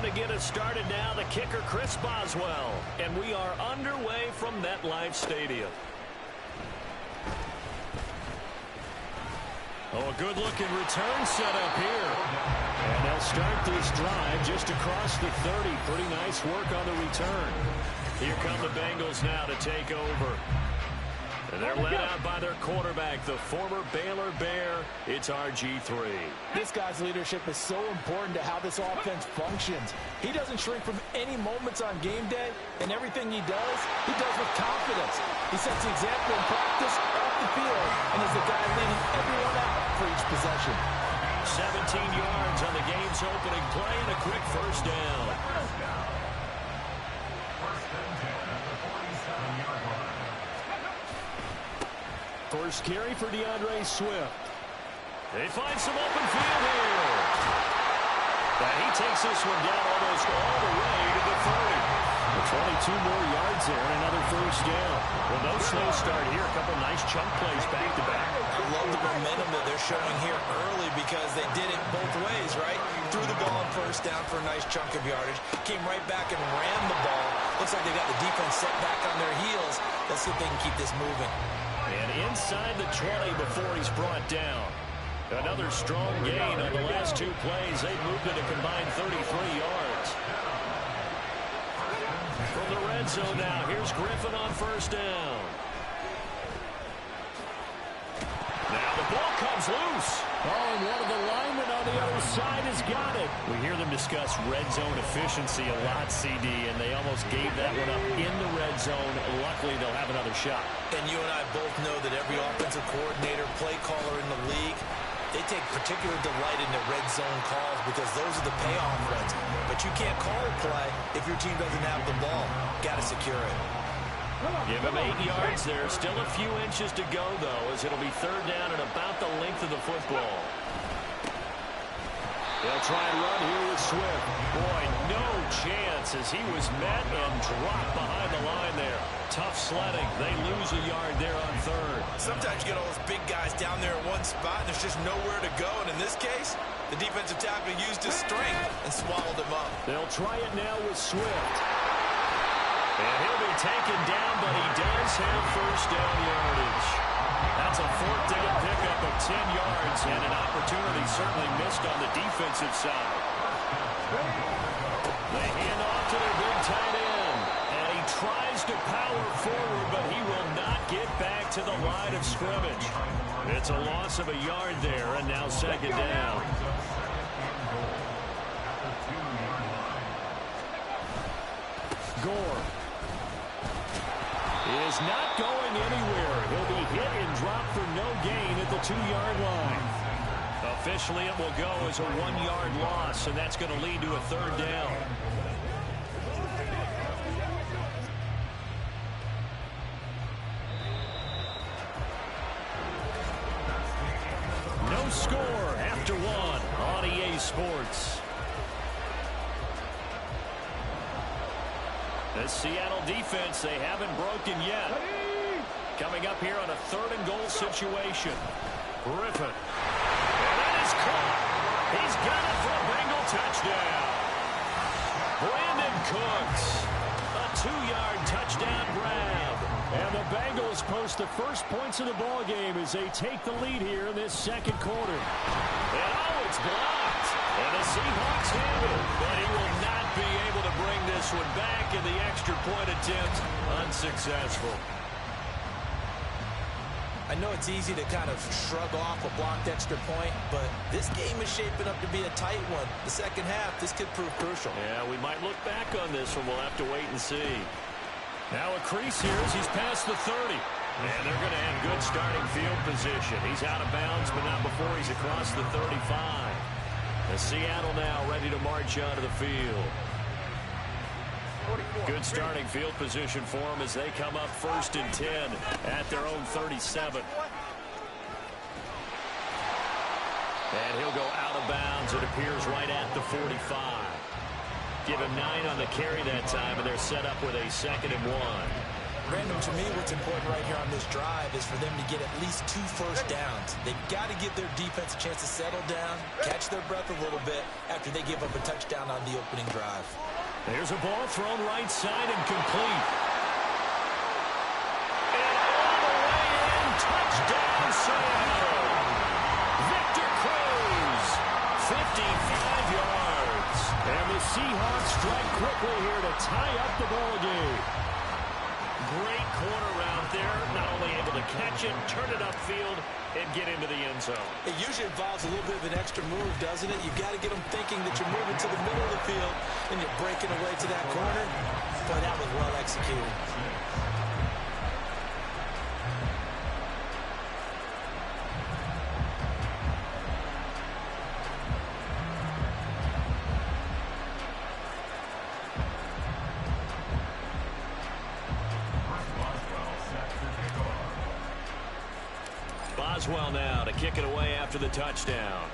to get us started now, the kicker, Chris Boswell. And we are underway from MetLife Stadium. Oh, a good-looking return set up here. And they'll start this drive just across the 30. Pretty nice work on the return. Here come the Bengals now to take over. And they're led out by their quarterback, the former Baylor Bear. It's RG3. This guy's leadership is so important to how this offense functions. He doesn't shrink from any moments on game day, and everything he does with confidence. He sets the example in practice, off the field, and is the guy leading everyone out for each possession. 17 yards on the game's opening play and a quick first down. First carry for DeAndre Swift. They find some open field here. And he takes this one down almost all the way to the 30. 22 more yards there and another first down. Well, no slow start here. A couple nice chunk plays back-to-back. I love the momentum that they're showing here early because they did it both ways, right? Threw the ball on first down for a nice chunk of yardage. Came right back and ran the ball. Looks like they got the defense set back on their heels. Let's see if they can keep this moving. And inside the 20 before he's brought down. Another strong gain on the last two plays. They've moved it a combined 33 yards. From the red zone now, here's Griffin on first down. Now the ball comes loose. Oh, and one of the linemen on the other side has got it. We hear them discuss red zone efficiency a lot, CD, and they almost gave that one up in the red zone. Luckily, they'll have another shot. And you and I both know that every offensive coordinator, play caller in the league, they take particular delight in the red zone calls because those are the payoff runs. But you can't call a play if your team doesn't have the ball. Got to secure it. Give him 8 yards there. Still a few inches to go, though, as it'll be third down and about the length of the football. They'll try and run here with Swift. Boy, no chance as he was met and dropped behind the line there. Tough sledding. They lose a yard there on third. Sometimes you get all those big guys down there in one spot, and there's just nowhere to go. And in this case, the defensive tackle used his strength and swallowed him up. They'll try it now with Swift. And he'll be taken down, but he does have first down yardage. That's a fourth down pickup of 10 yards, and an opportunity certainly missed on the defensive side. They hand off to their big tight end, and he tries to power forward, but he will not get back to the line of scrimmage. It's a loss of a yard there, and now second down. Gore is not going anywhere. He'll be hit and dropped for no gain at the 2-yard line. Officially, it will go as a 1-yard loss, and that's going to lead to a third down. No score after one on EA Sports. The Seattle defense, they haven't broken yet. Coming up here on a 3rd and goal situation. Griffin. And that is caught. He's got it for a Bengal touchdown. Brandon Cooks. A 2-yard touchdown grab. And the Bengals post the first points of the ball game as they take the lead here in this second quarter. And oh, it's blocked. And the Seahawks have it. But he will not be able to bring this one back, in the extra point attempt unsuccessful. I know it's easy to kind of shrug off a blocked extra point, but this game is shaping up to be a tight one. The second half, this could prove crucial. Yeah, we might look back on this one. We'll have to wait and see. Now a crease here as he's past the 30. And they're going to have good starting field position. He's out of bounds, but not before he's across the 35. And Seattle now ready to march onto the field. Good starting field position for them as they come up 1st and 10 at their own 37. And he'll go out of bounds, it appears, right at the 45. Give him 9 on the carry that time, and they're set up with a 2nd and 1. Random, to me, what's important right here on this drive is for them to get at least 2 first downs. They've got to give their defense a chance to settle down, catch their breath a little bit after they give up a touchdown on the opening drive. There's a ball thrown right side and complete. And all the way in, touchdown Seattle. Victor Cruz, 55 yards. And the Seahawks strike quickly here to tie up the ball game. Great corner route there, not only able to catch it, turn it upfield, and get into the end zone. It usually involves a little bit of an extra move, doesn't it? You've got to get them thinking that you're moving to the middle of the field and you're breaking away to that corner. But that was well executed. Boswell now to kick it away after the touchdown.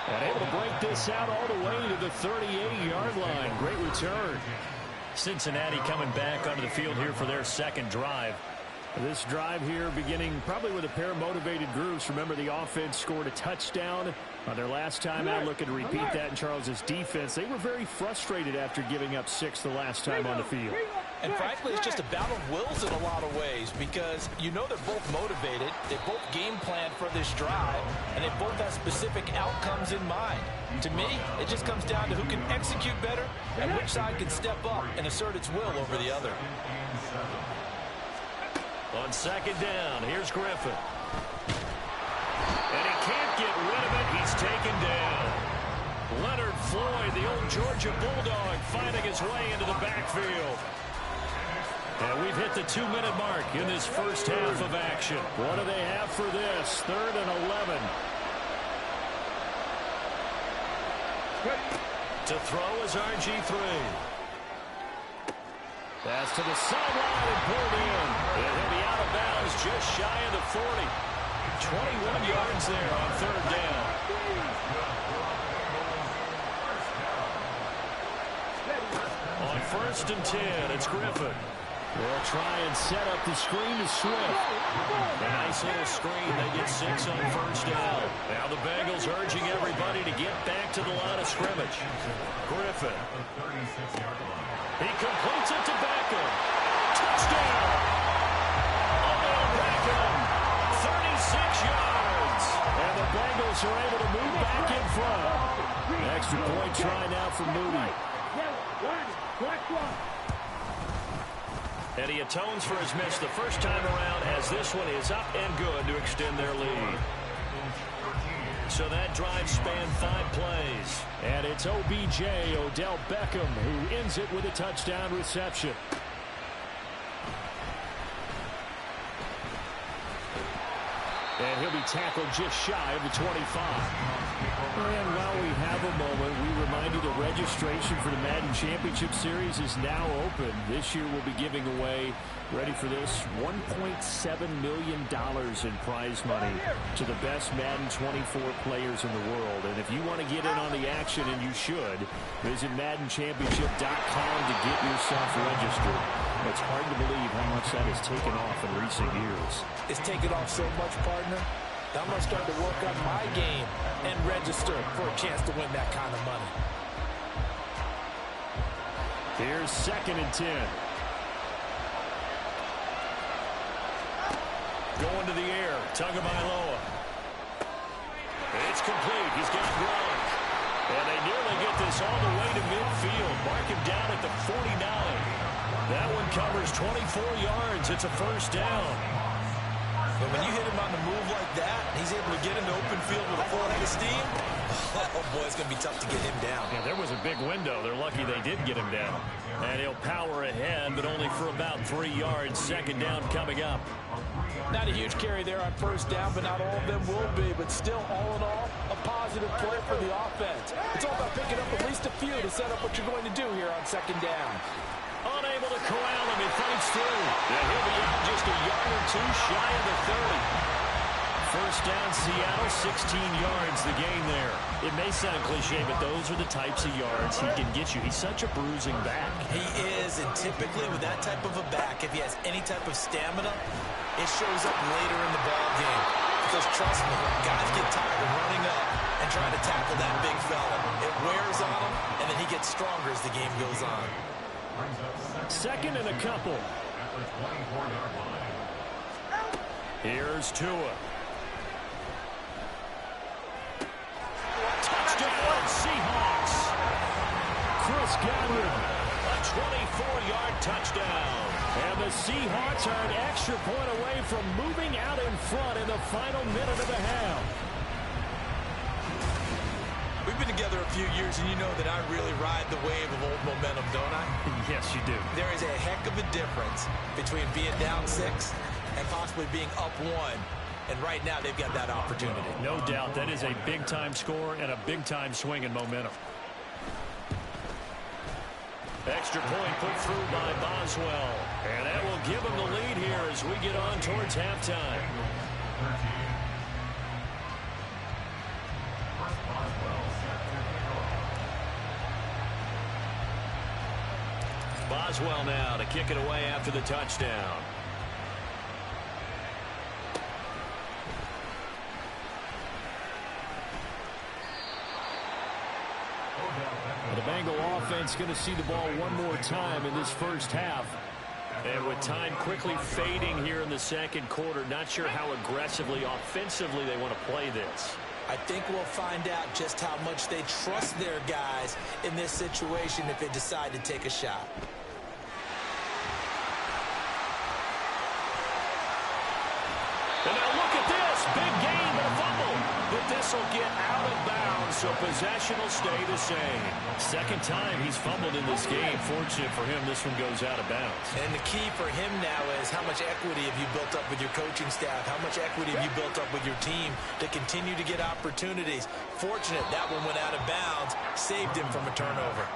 And able to break this out all the way to the 38-yard line. Great return. Cincinnati coming back onto the field here for their second drive. This drive here beginning probably with a pair of motivated groups. Remember, the offense scored a touchdown on their last time out. Looking to repeat that in Charles's defense. They were very frustrated after giving up 6 the last time on the field. And frankly, it's just a battle of wills in a lot of ways because you know they're both motivated. They both game planned for this drive, and they both have specific outcomes in mind. To me, it just comes down to who can execute better and which side can step up and assert its will over the other. On second down, here's Griffin. And he can't get rid of it. He's taken down. Leonard Floyd, the old Georgia Bulldog, finding his way into the backfield. And we've hit the 2-minute mark in this first half of action. What do they have for this? 3rd and 11. To throw is RG3. Pass to the sideline and pulled in. And he'll be out of bounds just shy of the 40. 21 yards there on 3rd down. On 1st and 10, it's Griffin. They'll try and set up the screen to Swift. A nice little screen. They get 6 on 1st down. Now the Bengals urging everybody to get back to the line of scrimmage. Griffin. He completes it to Beckham. Touchdown! Odell Beckham, 36 yards. And the Bengals are able to move back in front. Extra point try now for Moody. And he atones for his miss the first time around as this one is up and good to extend their lead. So that drive spanned 5 plays. And it's OBJ, Odell Beckham, who ends it with a touchdown reception. And he'll be tackled just shy of the 25. And while we have a moment, we remind you the registration for the Madden Championship Series is now open. This year we'll be giving away, ready for this, $1.7 million in prize money to the best Madden 24 players in the world. And if you want to get in on the action, and you should, visit MaddenChampionship.com to get yourself registered. It's hard to believe how much that has taken off in recent years. It's taken off so much, partner. I'm going to start to work on my game and register for a chance to win that kind of money. Here's 2nd and 10. Going to the air, Tagovailoa. It's complete. He's got Gronk. And they nearly get this all the way to midfield. Mark him down at the 49. That one covers 24 yards. It's a 1st down. But when you hit him on the move like that, he's able to get into open field with a full head of steam. Oh, boy, it's going to be tough to get him down. Yeah, there was a big window. They're lucky they did get him down. And he'll power ahead, but only for about 3 yards. 2nd down coming up. Not a huge carry there on 1st down, but not all of them will be. But still, all in all, a positive play for the offense. It's all about picking up at least a few to set up what you're going to do here on 2nd down. Unable to corral him. He fights through. And he'll be out just a yard or 2 shy of the 30. First down, Seattle, 16 yards the gain there. It may sound cliche, but those are the types of yards he can get you. He's such a bruising back. He is, and typically with that type of a back, if he has any type of stamina, it shows up later in the ball game. Because trust me, guys get tired of running up and trying to tackle that big fella. It wears on him, and then he gets stronger as the game goes on. Second and a couple. Here's Tua. Touchdown, Seahawks. Chris Godwin, a 24-yard touchdown. And the Seahawks are an extra point away from moving out in front in the final minute of the half. We've been together a few years, and you know that I really ride the wave of old momentum, don't I? Yes, you do. There is a heck of a difference between being down 6 and possibly being up 1. And right now, they've got that opportunity. No doubt. That is a big-time score and a big-time swing in momentum. Extra point put through by Boswell. And that will give him the lead here as we get on towards halftime. Boswell now to kick it away after the touchdown. The Bengal offense going to see the ball one more time in this first half. And with time quickly fading here in the second quarter, not sure how aggressively, offensively they want to play this. I think we'll find out just how much they trust their guys in this situation if they decide to take a shot. And now look at this. Big gain, but a fumble. But this will get out of bounds, so possession will stay the same. Second time he's fumbled in this game. Fortunate for him, this one goes out of bounds. And the key for him now is how much equity have you built up with your coaching staff? How much equity have you built up with your team to continue to get opportunities? Fortunate that one went out of bounds, saved him from a turnover.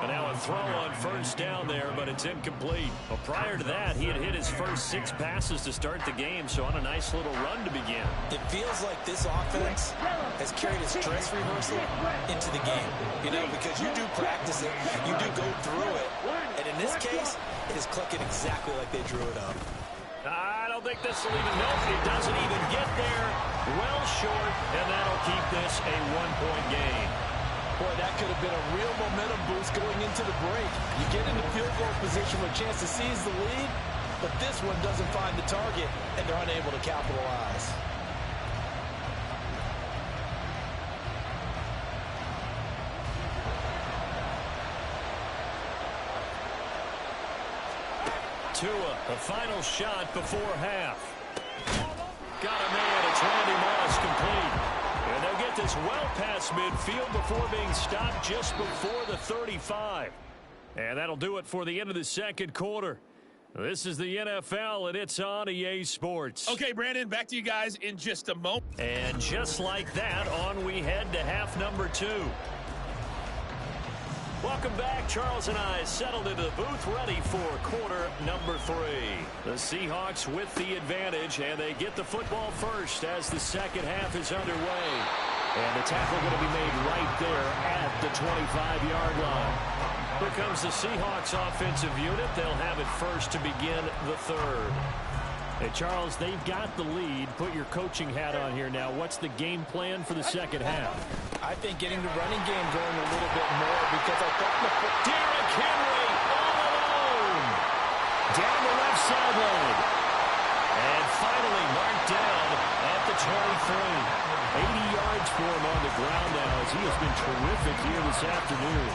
And now a throw on first down there, but it's incomplete. Well, prior to that, he had hit his first 6 passes to start the game, so on a nice little run to begin. It feels like this offense has carried its dress rehearsal into the game. You know, because you do practice it, you do go through it, and in this case, it is clicking exactly like they drew it up. I don't think this will even milk it. It doesn't even get there. Well short, and that'll keep this a 1-point game. Boy, that could have been a real momentum boost going into the break. You get into field goal position with a chance to seize the lead, but this one doesn't find the target, and they're unable to capitalize. Tua, the final shot before half. Got a man. It's Randy Moss, complete. And they'll get this well past midfield before being stopped just before the 35. And that'll do it for the end of the second quarter. This is the NFL, and it's on EA Sports. Okay, Brandon, back to you guys in just a moment. And just like that, on we head to half number 2. Welcome back. Charles and I settled into the booth ready for quarter number 3. The Seahawks with the advantage, and they get the football first as the second half is underway. And the tackle going to be made right there at the 25-yard line. Here comes the Seahawks offensive unit. They'll have it first to begin the third. Hey, Charles, they've got the lead. Put your coaching hat on here now. What's the game plan for the second half? I think getting the running game going a little bit more because I thought Derrick Henry all alone down the left sideline. And finally marked down at the 23. 80 yards for him on the ground now as he has been terrific here this afternoon.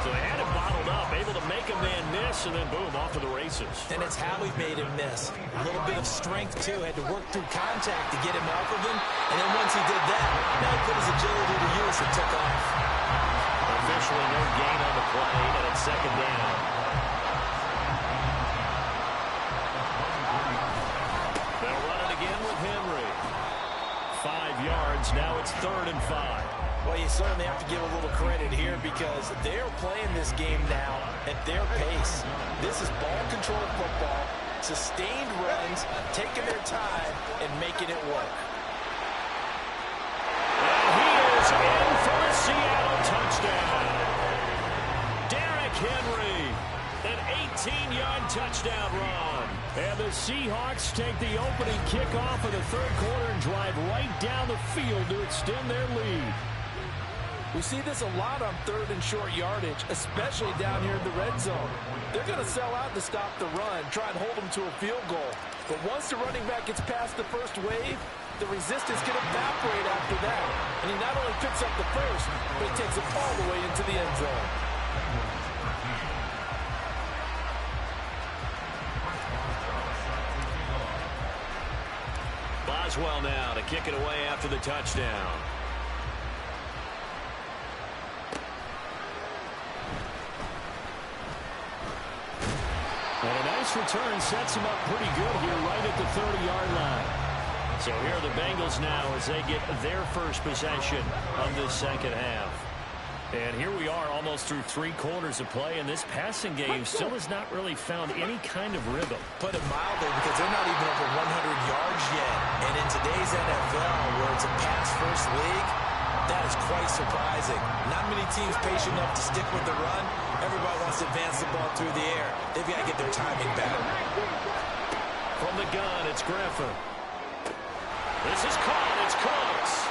So they had him bottled up, able to make a man miss, and then boom, off to the races. And it's how he made him miss. A little bit of strength, too. Had to work through contact to get him off of him. And then once he did that, now he put his agility to use and took off. Officially no gain on the play, and it's second down. They'll run it again with Henry. 5 yards, now it's 3rd and 5. Well, you certainly have to give a little credit here because they're playing this game now at their pace. This is ball control football. Sustained runs, taking their time, and making it work. And he is in for a Seattle touchdown. Derrick Henry, an 18-yard touchdown run. And the Seahawks take the opening kickoff of the third quarter and drive right down the field to extend their lead. We see this a lot on third and short yardage, especially down here in the red zone. They're going to sell out to stop the run, try and hold them to a field goal. But once the running back gets past the first wave, the resistance can evaporate after that. And he not only picks up the first, but he takes it all the way into the end zone. Boswell now to kick it away after the touchdown. And a nice return sets him up pretty good here right at the 30-yard line. So here are the Bengals now as they get their first possession of this second half. And here we are almost through 3 quarters of play, and this passing game still has not really found any kind of rhythm. Put it mildly, because they're not even over 100 yards yet. And in today's NFL, where it's a pass-first league, that is quite surprising. Not many teams patient enough to stick with the run. Everybody wants to advance the ball through the air. They've got to get their timing back. From the gun, it's Griffin. This is caught. It's Cooks.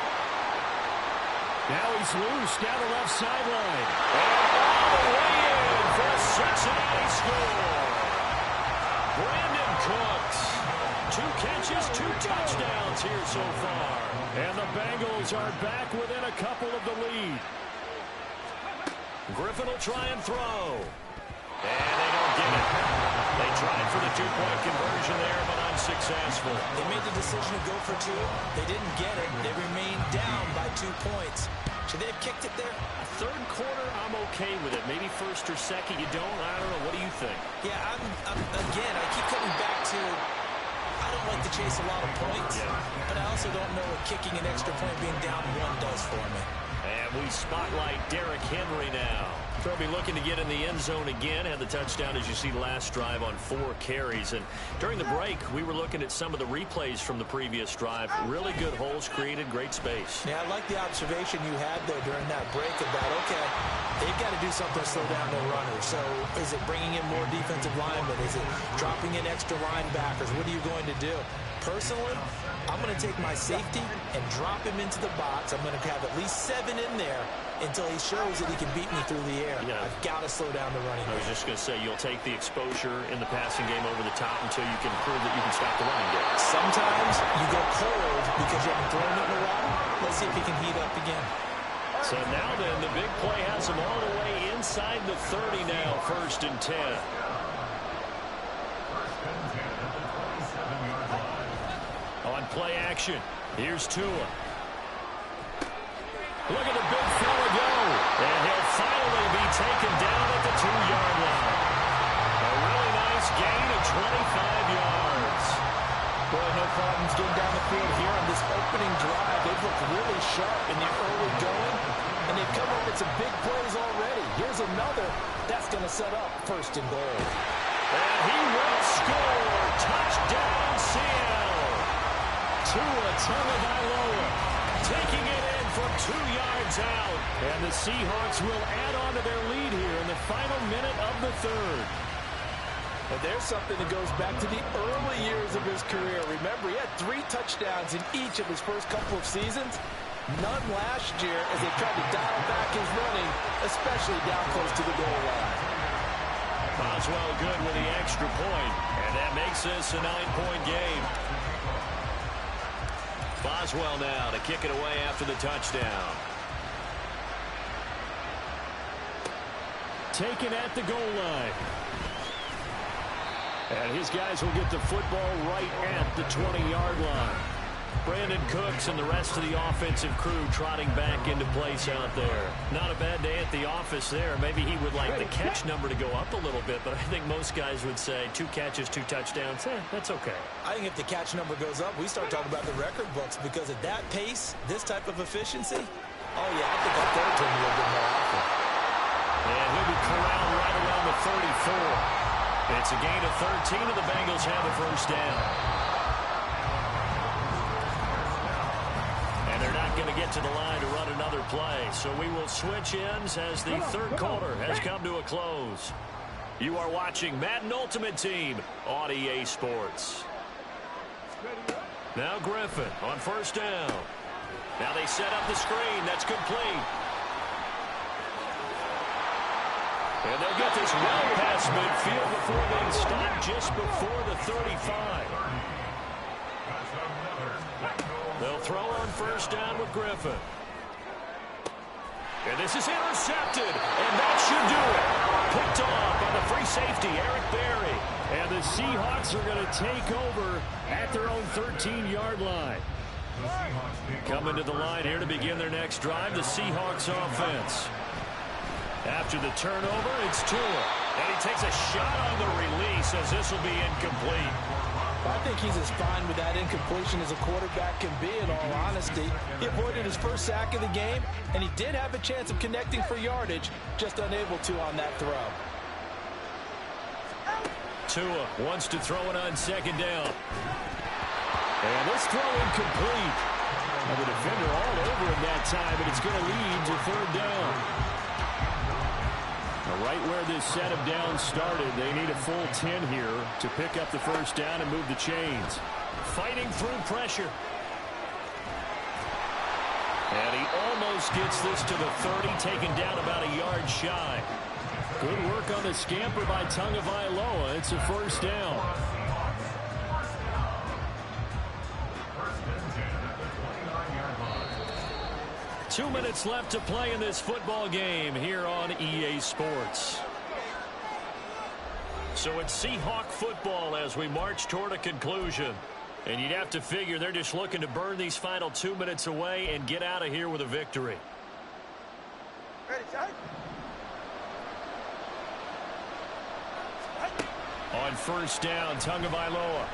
Now he's loose down the left sideline. And all the way in for a Cincinnati score. Brandon Cooks. 2 catches, 2 touchdowns here so far. And the Bengals are back within a couple of the lead. Griffin will try and throw. And they don't get it. They tried for the 2-point conversion there, but unsuccessful. They made the decision to go for 2. They didn't get it. They remained down by 2 points. Should they have kicked it there? Third quarter, I'm okay with it. Maybe first or second, you don't. I don't know. What do you think? Yeah, again, I keep coming back to I don't like to chase a lot of points, but I also don't know what kicking an extra point being down 1 does for me. And we spotlight Derrick Henry now. He'll be looking to get in the end zone again. Had the touchdown, as you see, last drive on 4 carries. And during the break, we were looking at some of the replays from the previous drive. Really good holes created, great space. Yeah, I like the observation you had there during that break about, okay, they've got to do something to slow down their runners. So is it bringing in more defensive linemen? Is it dropping in extra linebackers? What are you going to do? Personally, I'm going to take my safety and drop him into the box. I'm going to have at least 7 in there until he shows that he can beat me through the air. Yeah. I've got to slow down the running game. I was just going to say, you'll take the exposure in the passing game over the top until you can prove that you can stop the running game. Sometimes you go cold because you haven't thrown it in a while. Let's see if he can heat up again. So now then, the big play has him all the way inside the 30 now, 1st and 10. On play action, here's Tua. Look at the big fella go. And he'll finally be taken down at the 2-yard line. A really nice gain of 25 yards. Boy, no problems getting down the field here on this opening drive. They've looked really sharp in the early going, and they've come up with some big plays already. Here's another. That's going to set up 1st and goal. And he will score. Touchdown, Seattle. Tua Tagovailoa taking it in from 2 yards out. And the Seahawks will add on to their lead here in the final minute of the 3rd. And there's something that goes back to the early years of his career. Remember, he had 3 touchdowns in each of his first couple of seasons. None last year as they tried to dial back his running, especially down close to the goal line. Boswell good with the extra point, and that makes this a 9-point game. Boswell now to kick it away after the touchdown. Taken at the goal line. And his guys will get the football right at the 20-yard line. Brandon Cooks and the rest of the offensive crew trotting back into place out there. Not a bad day at the office there. Maybe he would like the catch number to go up a little bit, but I think most guys would say 2 catches, 2 touchdowns. That's okay. I think if the catch number goes up, we start talking about the record books, because at that pace, this type of efficiency, oh yeah, I think I'll throw it to him a little bit more often. And he'll be corralled right around the 34. It's a gain of 13, and the Bengals have the first down. And they're not going to get to the line to run another play. So we will switch ends as the third quarter has come to a close. You are watching Madden Ultimate Team on EA Sports. Now Griffin on first down. Now they set up the screen. That's complete. And they'll get this well past midfield before being stopped just before the 35. They'll throw on first down with Griffin. And this is intercepted. And that should do it. Picked off by the free safety, Eric Berry. And the Seahawks are going to take over at their own 13-yard line. Coming to the line here to begin their next drive, the Seahawks offense. After the turnover, it's Tua. And he takes a shot on the release as this will be incomplete. I think he's as fine with that incompletion as a quarterback can be, in all honesty. He avoided his first sack of the game, and he did have a chance of connecting for yardage, just unable to on that throw. Tua wants to throw it on second down. And this throw incomplete. And the defender all over him that time, and it's going to lead to third down. Now, right where this set of downs started, they need a full 10 here to pick up the first down and move the chains. Fighting through pressure. And he almost gets this to the 30, taken down about a yard shy. Good work on the scamper by Tagovailoa. It's a first down. Two minutes left to play in this football game here on EA Sports. So it's Seahawk football as we march toward a conclusion. And you'd have to figure they're just looking to burn these final 2 minutes away and get out of here with a victory. Ready, John? On first down, Tagovailoa.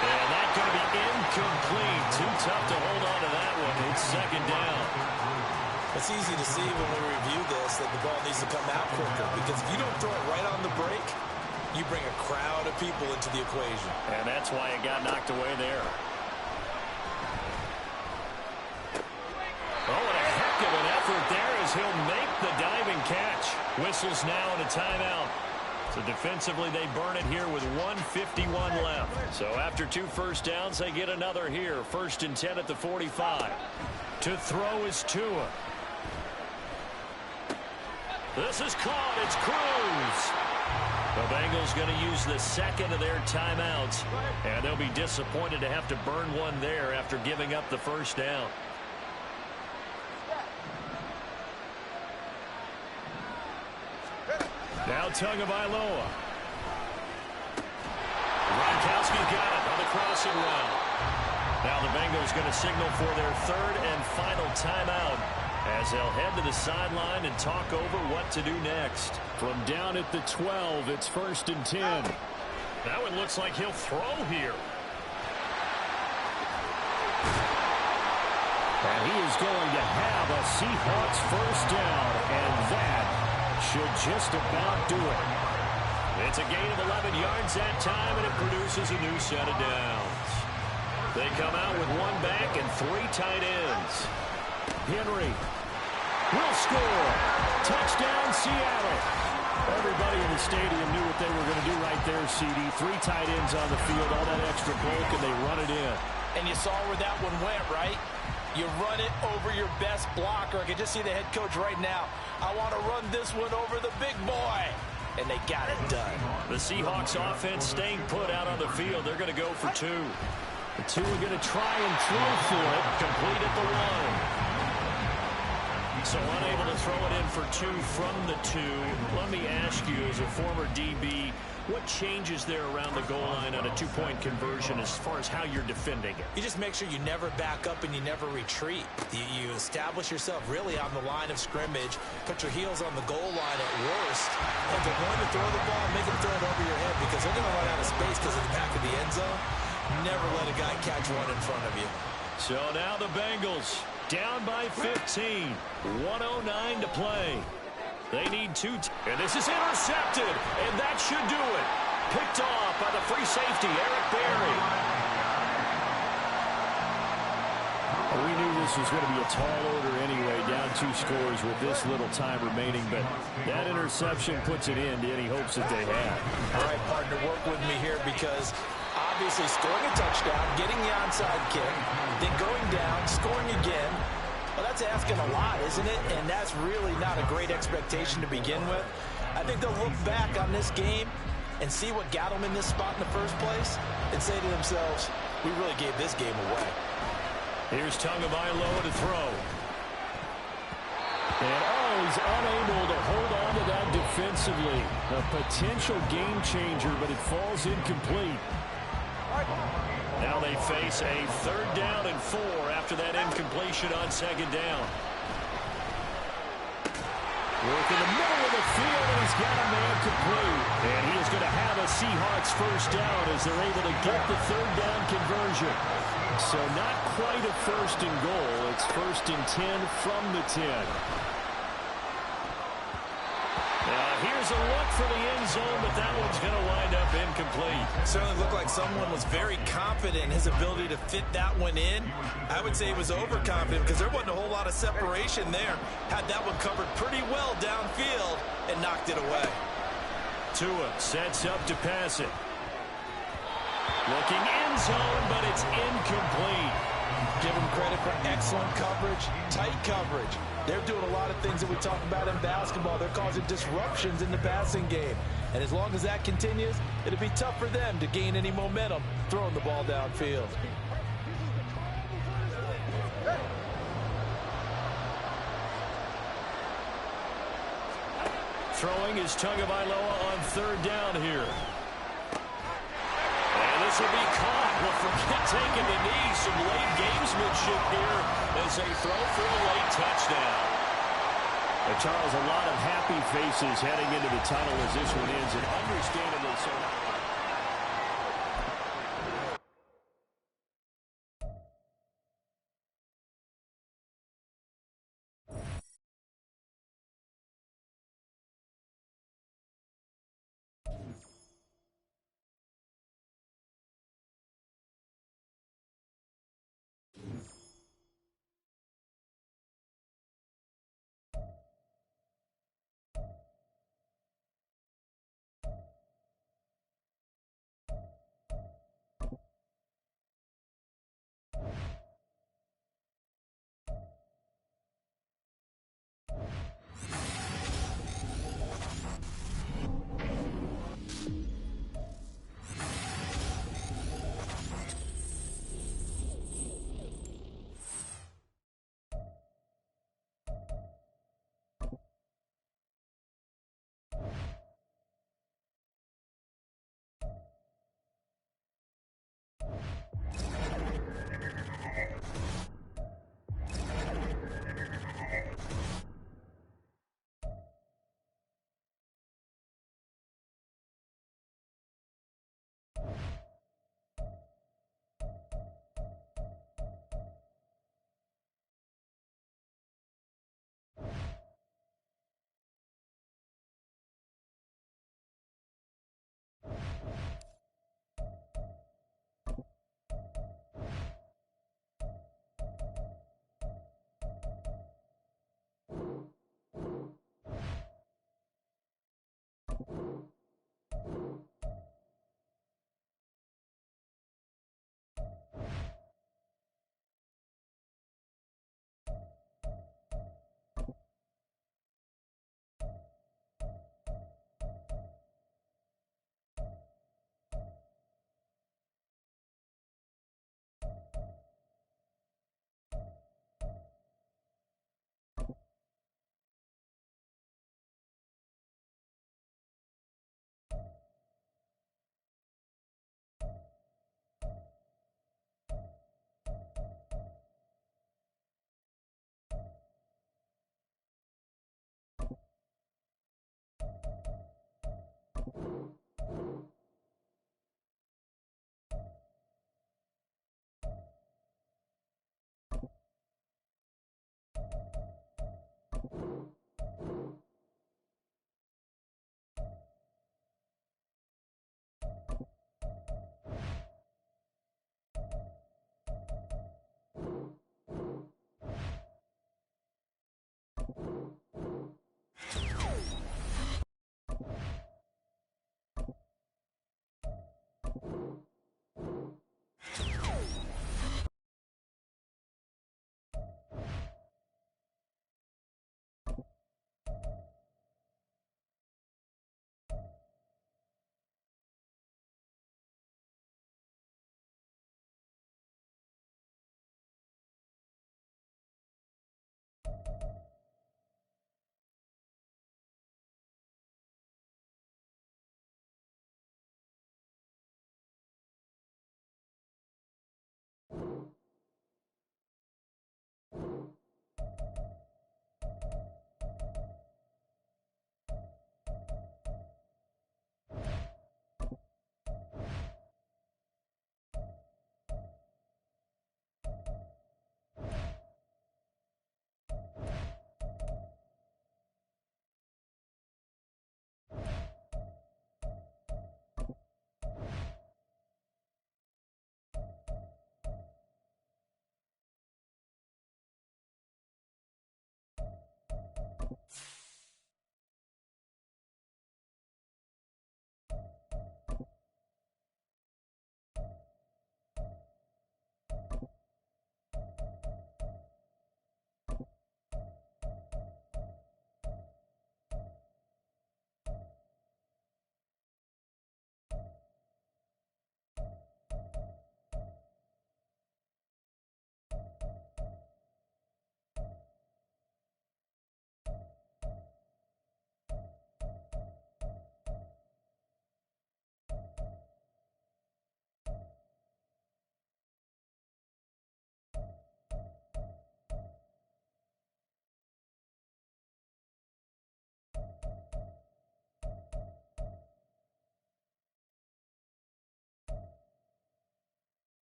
And that's going to be incomplete. Too tough to hold on to that one. It's second down. It's easy to see when we review this that the ball needs to come out quicker, because if you don't throw it right on the break, you bring a crowd of people into the equation. And that's why it got knocked away there. Oh, and a heck of an effort there as he'll make the diving catch. Whistles now and a timeout. So defensively, they burn it here with 1:51 left. So after 2 first downs, they get another here. First and 10 at the 45. To throw is Tua. This is caught. It's Cruz. The Bengals going to use the second of their timeouts. And they'll be disappointed to have to burn one there after giving up the first down. Now Tagovailoa. Gronkowski got it on the crossing route. Now the Bengals going to signal for their third and final timeout as they'll head to the sideline and talk over what to do next. From down at the 12, it's first and 10. Now it looks like he'll throw here. And he is going to have a Seahawks first down, and that should just about do it. It's a gain of 11 yards that time, and it produces a new set of downs. They come out with one back and 3 tight ends. Henry will score. Touchdown, Seattle. Everybody in the stadium knew what they were going to do right there, CD. 3 tight ends on the field, all that extra bulk, and they run it in. And you saw where that one went, right? You run it over your best blocker. I can just see the head coach right now. I want to run this one over the big boy. And they got it done. The Seahawks offense staying put out on the field. They're going to go for 2. The 2 are going to try and throw for it. Complete at the 1. So unable to throw it in for 2 from the 2. Let me ask you, as a former DB, what changes there around the goal line on a 2-point conversion as far as how you're defending it? You just make sure you never back up and you never retreat. You establish yourself really on the line of scrimmage, put your heels on the goal line at worst. If they're going to throw the ball, make them throw it over your head, because they're going to run out of space because of the back of the end zone. Never let a guy catch one in front of you. So now the Bengals down by 15. 1:09 to play. They need two. And this is intercepted. And that should do it. Picked off by the free safety, Eric Berry. We knew this was going to be a tall order anyway, down 2 scores with this little time remaining. But that interception puts it in to any hopes that they had. All right, partner, work with me here because obviously scoring a touchdown, getting the onside kick, then going down, scoring again. Well, that's asking a lot, isn't it? And that's really not a great expectation to begin with. I think they'll look back on this game and see what got them in this spot in the first place and say to themselves, we really gave this game away. Here's Tagovailoa to throw. And, he's unable to hold on to that defensively. A potential game changer, but it falls incomplete. Now they face a 3rd down and 4 after that incompletion on 2nd down. Work in the middle of the field, and he's got a man complete. And he is going to have a Seahawks first down as they're able to get the 3rd down conversion. So not quite a 1st and goal. It's 1st and 10 from the 10. Here's a look for the end zone, but that one's going to wind up incomplete. Certainly looked like someone was very confident in his ability to fit that one in. I would say he was overconfident because there wasn't a whole lot of separation there. Had that one covered pretty well downfield and knocked it away. Tua sets up to pass it. Looking end zone, but it's incomplete. Give them credit for excellent coverage, tight coverage. They're doing a lot of things that we talk about in basketball. They're causing disruptions in the passing game. And as long as that continues, it'll be tough for them to gain any momentum throwing the ball downfield. Throwing is Tagovailoa on 3rd down here. And this will be caught. Well, forget taking the knee. Some late gamesmanship here as they throw for a late touchdown. Charles, a lot of happy faces heading into the tunnel as this one ends, and understandably so.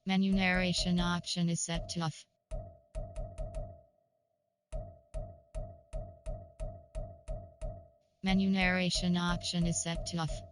Menu narration option is set to off. Menu narration option is set to off.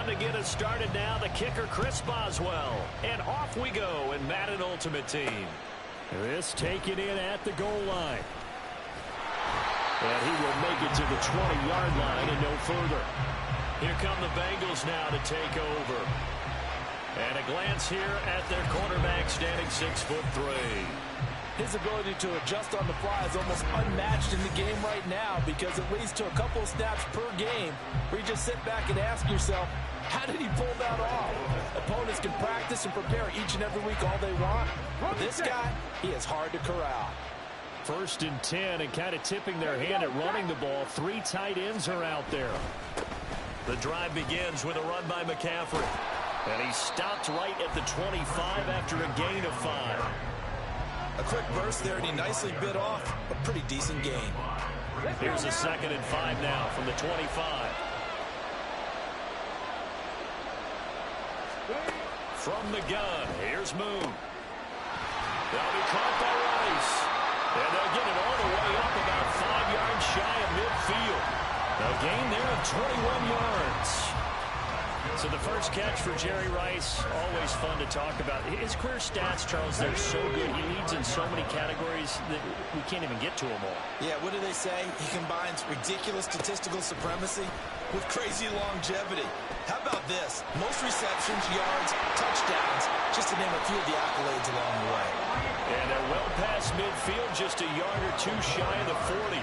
To get us started now, the kicker Chris Boswell. And off we go in Madden Ultimate Team. This taken in at the goal line. And he will make it to the 20-yard line and no further. Here come the Bengals now to take over. And a glance here at their quarterback standing 6'3". His ability to adjust on the fly is almost unmatched in the game right now because it leads to a couple of snaps per game where you just sit back and ask yourself, how did he pull that off? Opponents can practice and prepare each and every week all they want. But this guy, he is hard to corral. 1st and 10 and kind of tipping their hand at running the ball. 3 tight ends are out there. The drive begins with a run by McCaffrey. And he stopped right at the 25 after a gain of 5. A quick burst there, and he nicely bit off a pretty decent gain. Here's a 2nd and 5 now from the 25. From the gun, here's Moon. They'll be caught by Rice. And they'll get it all the way up about 5 yards shy of midfield. A gain there of 21 yards. So the first catch for Jerry Rice, always fun to talk about. His career stats, Charles, they're so good. He leads in so many categories that we can't even get to them all. Yeah, what do they say? He combines ridiculous statistical supremacy with crazy longevity. How about this? Most receptions, yards, touchdowns, just to name a few of the accolades along the way. And they're well past midfield, just a yard or two shy of the 40.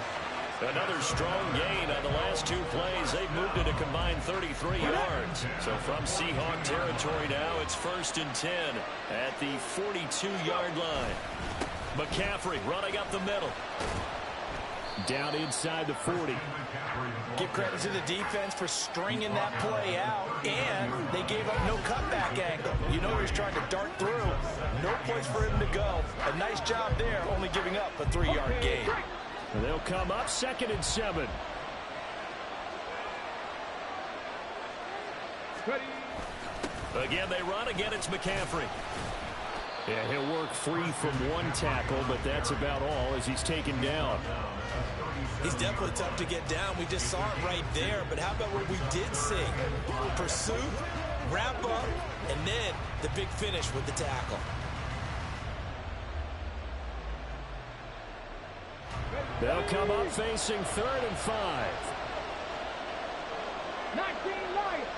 Another strong gain on the last 2 plays. They've moved it a combined 33 yards. So from Seahawk territory now, it's 1st and 10 at the 42-yard line. McCaffrey running up the middle. Down inside the 40. Give credit to the defense for stringing that play out, and they gave up no cutback angle. You know he's trying to dart through. No place for him to go. A nice job there, only giving up a 3-yard gain. And they'll come up 2nd and 7. Again, they run. Again, it's McCaffrey. Yeah, he'll work free from 1 tackle, but that's about all as he's taken down. He's definitely tough to get down. We just saw it right there. But how about what we did see? Pursuit, wrap up, and then the big finish with the tackle. They'll come up facing 3rd and 5. 19 Lions.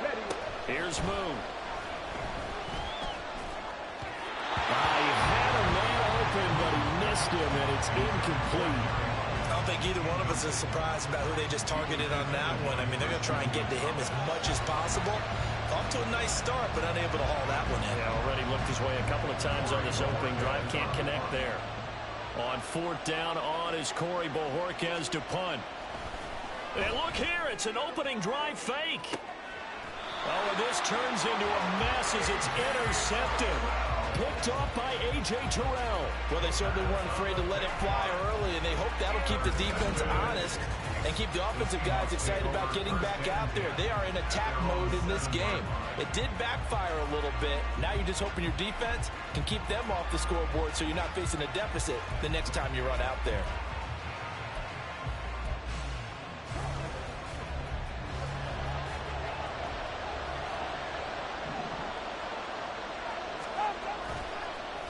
Ready. Here's Moon. He had a man open, but he missed him, and it's incomplete. I don't think either one of us is surprised about who they just targeted on that one. I mean, they're going to try and get to him as much as possible. Off to a nice start, but unable to haul that one in. Yeah, already looked his way a couple of times on this opening drive. Can't connect there. On 4th down, on is Corey Bojorquez to punt. And look here, it's an opening drive fake. Oh, and this turns into a mess as it's intercepted. picked off by A.J. Terrell. Well, they certainly weren't afraid to let it fly early, and they hope that'll keep the defense honest and keep the offensive guys excited about getting back out there. They are in attack mode in this game. It did backfire a little bit. Now you're just hoping your defense can keep them off the scoreboard so you're not facing a deficit the next time you run out there.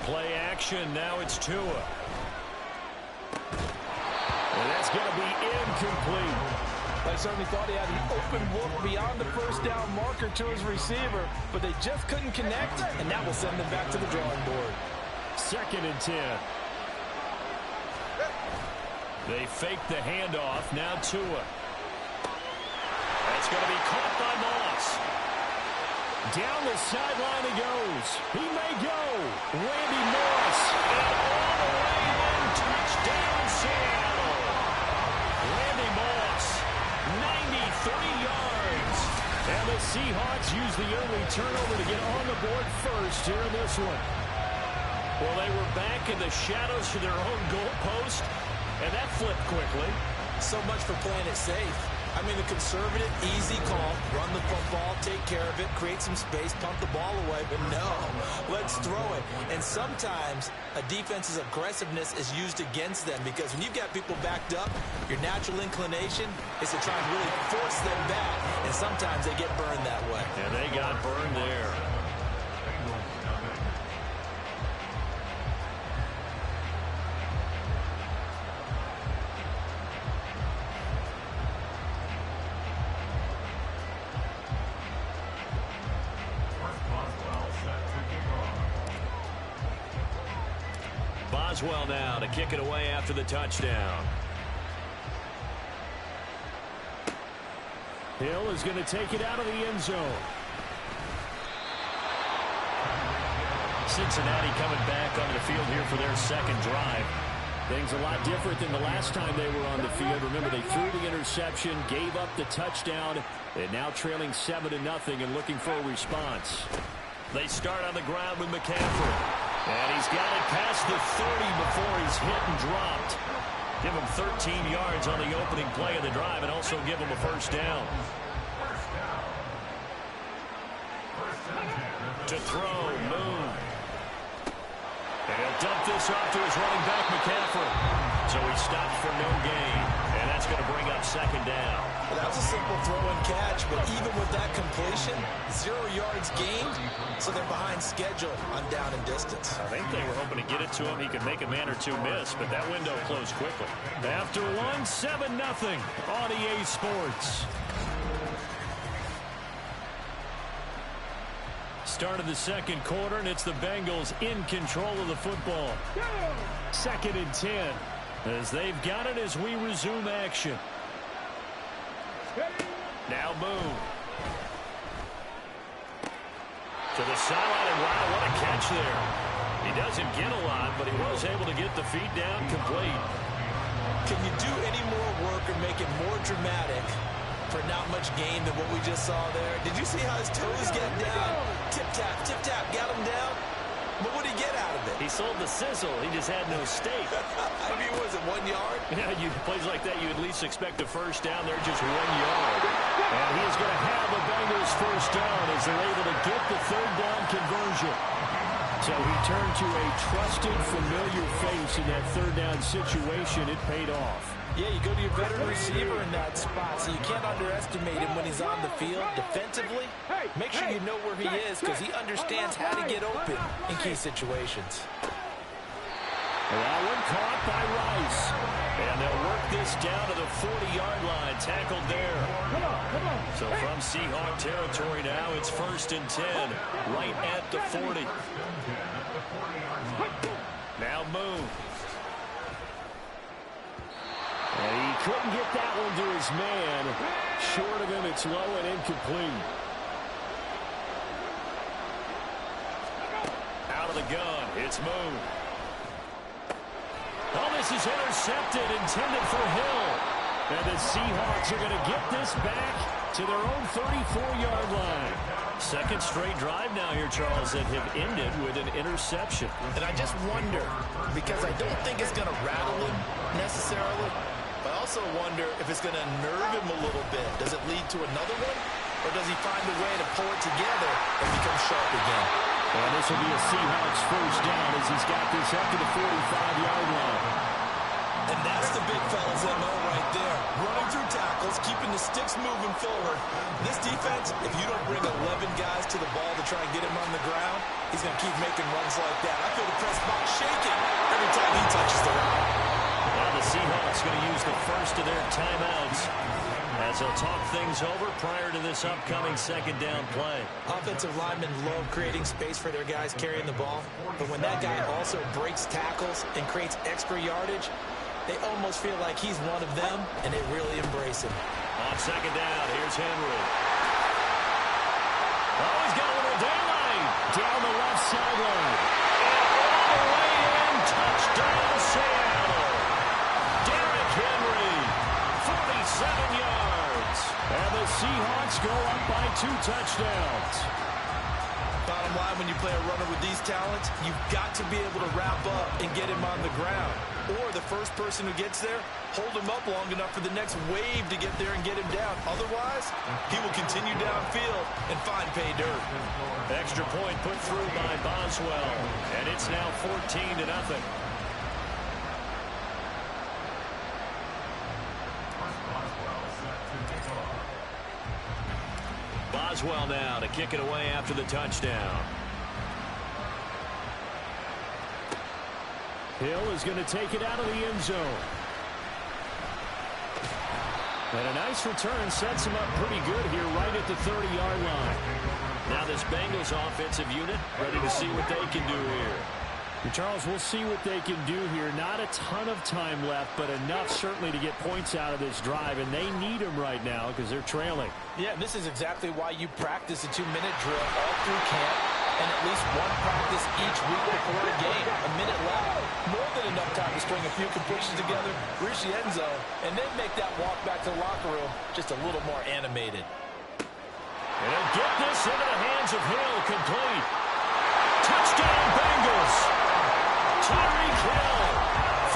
Play action, now it's Tua. And that's going to be incomplete. I certainly thought he had an open look beyond the first down marker to his receiver, but they just couldn't connect, and that will send them back to the drawing board. 2nd and 10. They fake the handoff, now Tua. That's going to be caught by Moss. Down the sideline he goes. He may go. Randy Moss. And all the way in. Touchdown, Seattle. Randy Moss, 93 yards. And the Seahawks use the early turnover to get on the board first here in this one. Well, they were back in the shadows to their own goal post, and that flipped quickly. So much for playing it safe. I mean, the conservative, easy call, run the football, take care of it, create some space, pump the ball away, but no, let's throw it. And sometimes a defense's aggressiveness is used against them because when you've got people backed up, your natural inclination is to try and really force them back, and sometimes they get burned that way. And they got burned there. Boswell now to kick it away after the touchdown. Hill is going to take it out of the end zone. Cincinnati coming back onto the field here for their second drive. Things a lot different than the last time they were on the field. Remember, they threw the interception, gave up the touchdown, and now trailing 7-0 and looking for a response. They start on the ground with McCaffrey. And he's got it past the 30 before he's hit and dropped. Give him 13 yards on the opening play of the drive and also give him a first down. To throw, Moon. And he'll dump this off to his running back, McCaffrey. So he stops for no gain. And that's going to bring up 2nd down. Well, that was a simple throw and catch, but even with that completion, 0 yards gained, so they're behind schedule on down and distance. I think they were hoping to get it to him. He could make a man or two miss, but that window closed quickly. After one, 7-0 on EA Sports. Start of the second quarter, and it's the Bengals in control of the football. 2nd and 10, as they've got it as we resume action. Now Boone. To the sideline, and wow, what a catch there. He doesn't get a lot, but he was able to get the feet down complete. Can you do any more work or make it more dramatic for not much gain than what we just saw there? Did you see how his toes get down? Tip-tap, got him down. But what did he get out of it? He sold the sizzle. He just had no steak. I mean, was it 1 yard? Yeah, plays like that, you at least expect a first down. They're just 1 yard. And he is going to have the Bengals first down as they're able to get the 3rd down conversion. So he turned to a trusted, familiar face in that 3rd down situation. It paid off. Yeah, you go to your veteran receiver in that spot, so you can't underestimate him when he's on the field defensively. Make sure you know where he is because he understands how to get open in key situations. That one caught by Rice. And they'll work this down to the 40-yard line. Tackled there. So from Seahawk territory now, it's 1st and 10. Right at the 40. Now Moon. And he couldn't get that one to his man. Short of him, it's low and incomplete. Out of the gun, it's Moon. Oh, this is intercepted, intended for Hill. And the Seahawks are going to get this back to their own 34-yard line. Second straight drive now here, Charles, that have ended with an interception. And I just wonder, because I don't think it's going to rattle him necessarily, but I also wonder if it's going to nerve him a little bit. Does it lead to another one? Or does he find a way to pull it together and become sharp again? And this will be a Seahawks first down as he's got this up to the 45-yard line. And that's the big fella's MO right there. Running through tackles, keeping the sticks moving forward. This defense, if you don't bring 11 guys to the ball to try and get him on the ground, he's going to keep making runs like that. I feel the press box shaking every time he touches the rock. Now the Seahawks going to use the first of their timeouts as they'll talk things over prior to this upcoming second down play. Offensive linemen love creating space for their guys carrying the ball, but when that guy also breaks tackles and creates extra yardage, they almost feel like he's one of them, and they really embrace him. On second down, here's Henry. Oh, he's got a little daylight down the left sideline. And all the way in, touchdown Seattle. Derrick Henry, 47 yards. And the Seahawks go up by 2 touchdowns. Bottom line, when you play a runner with these talents, you've got to be able to wrap up and get him on the ground. Or the first person who gets there, hold him up long enough for the next wave to get there and get him down. Otherwise, he will continue downfield and find pay dirt. Extra point put through by Boswell. And it's now 14-0. Boswell now to kick it away after the touchdown. Hill is going to take it out of the end zone. And a nice return sets him up pretty good here right at the 30-yard line. Now this Bengals offensive unit ready to see what they can do here. And Charles, we'll see what they can do here. Not a ton of time left, but enough certainly to get points out of this drive, and they need them right now because they're trailing. Yeah, this is exactly why you practice a 2-minute drill all through camp and at least one practice each week before a game. A minute left, more than enough time to string a few completions together, reach the end zone, and then make that walk back to the locker room just a little more animated. And they'll get this into the hands of Hill, complete. Touchdown Bengals. Tyreek Hill,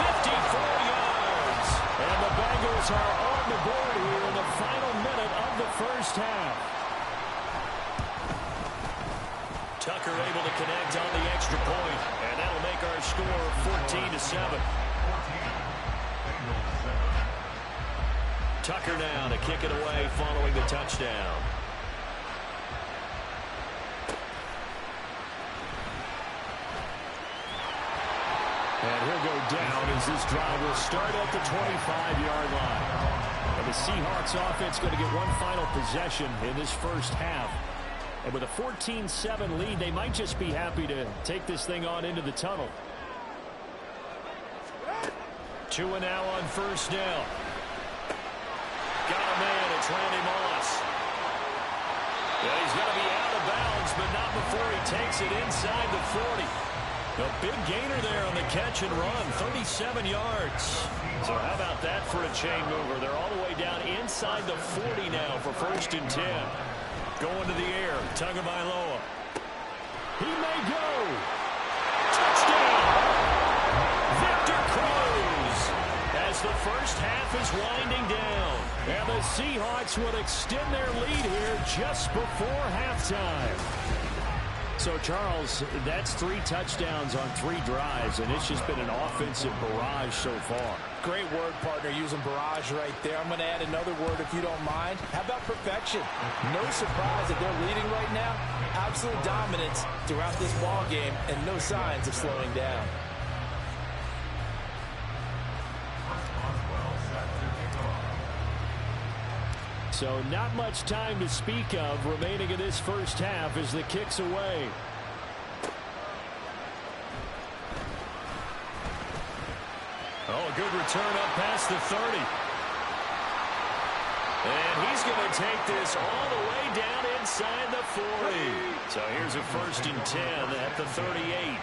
54 yards. And the Bengals are on the board here in the final minute of the first half. Tucker able to connect on the extra point, and that'll make our score 14-7. Tucker now to kick it away following the touchdown. And he'll go down as this drive will start at the 25-yard line. And the Seahawks offense going to get one final possession in this first half. And with a 14-7 lead, they might just be happy to take this thing on into the tunnel. 2 and now on first down. Got a man, it's Randy Moss. Yeah, he's going to be out of bounds, but not before he takes it inside the 40. A big gainer there on the catch and run, 37 yards. So how about that for a chain mover? They're all the way down inside the 40 now for 1st and 10. Going to the air, Tagovailoa. He may go. Touchdown! Victor Cruz as the first half is winding down. And the Seahawks will extend their lead here just before halftime. So, Charles, that's 3 touchdowns on 3 drives, and it's just been an offensive barrage so far. Great word, partner, using barrage right there. I'm going to add another word if you don't mind. How about perfection? No surprise that they're leading right now. Absolute dominance throughout this ball game and no signs of slowing down. So not much time to speak of remaining in this first half as the kick's away. Oh, a good return up past the 30. And he's going to take this all the way down inside the 40. So here's a 1st and 10 at the 38.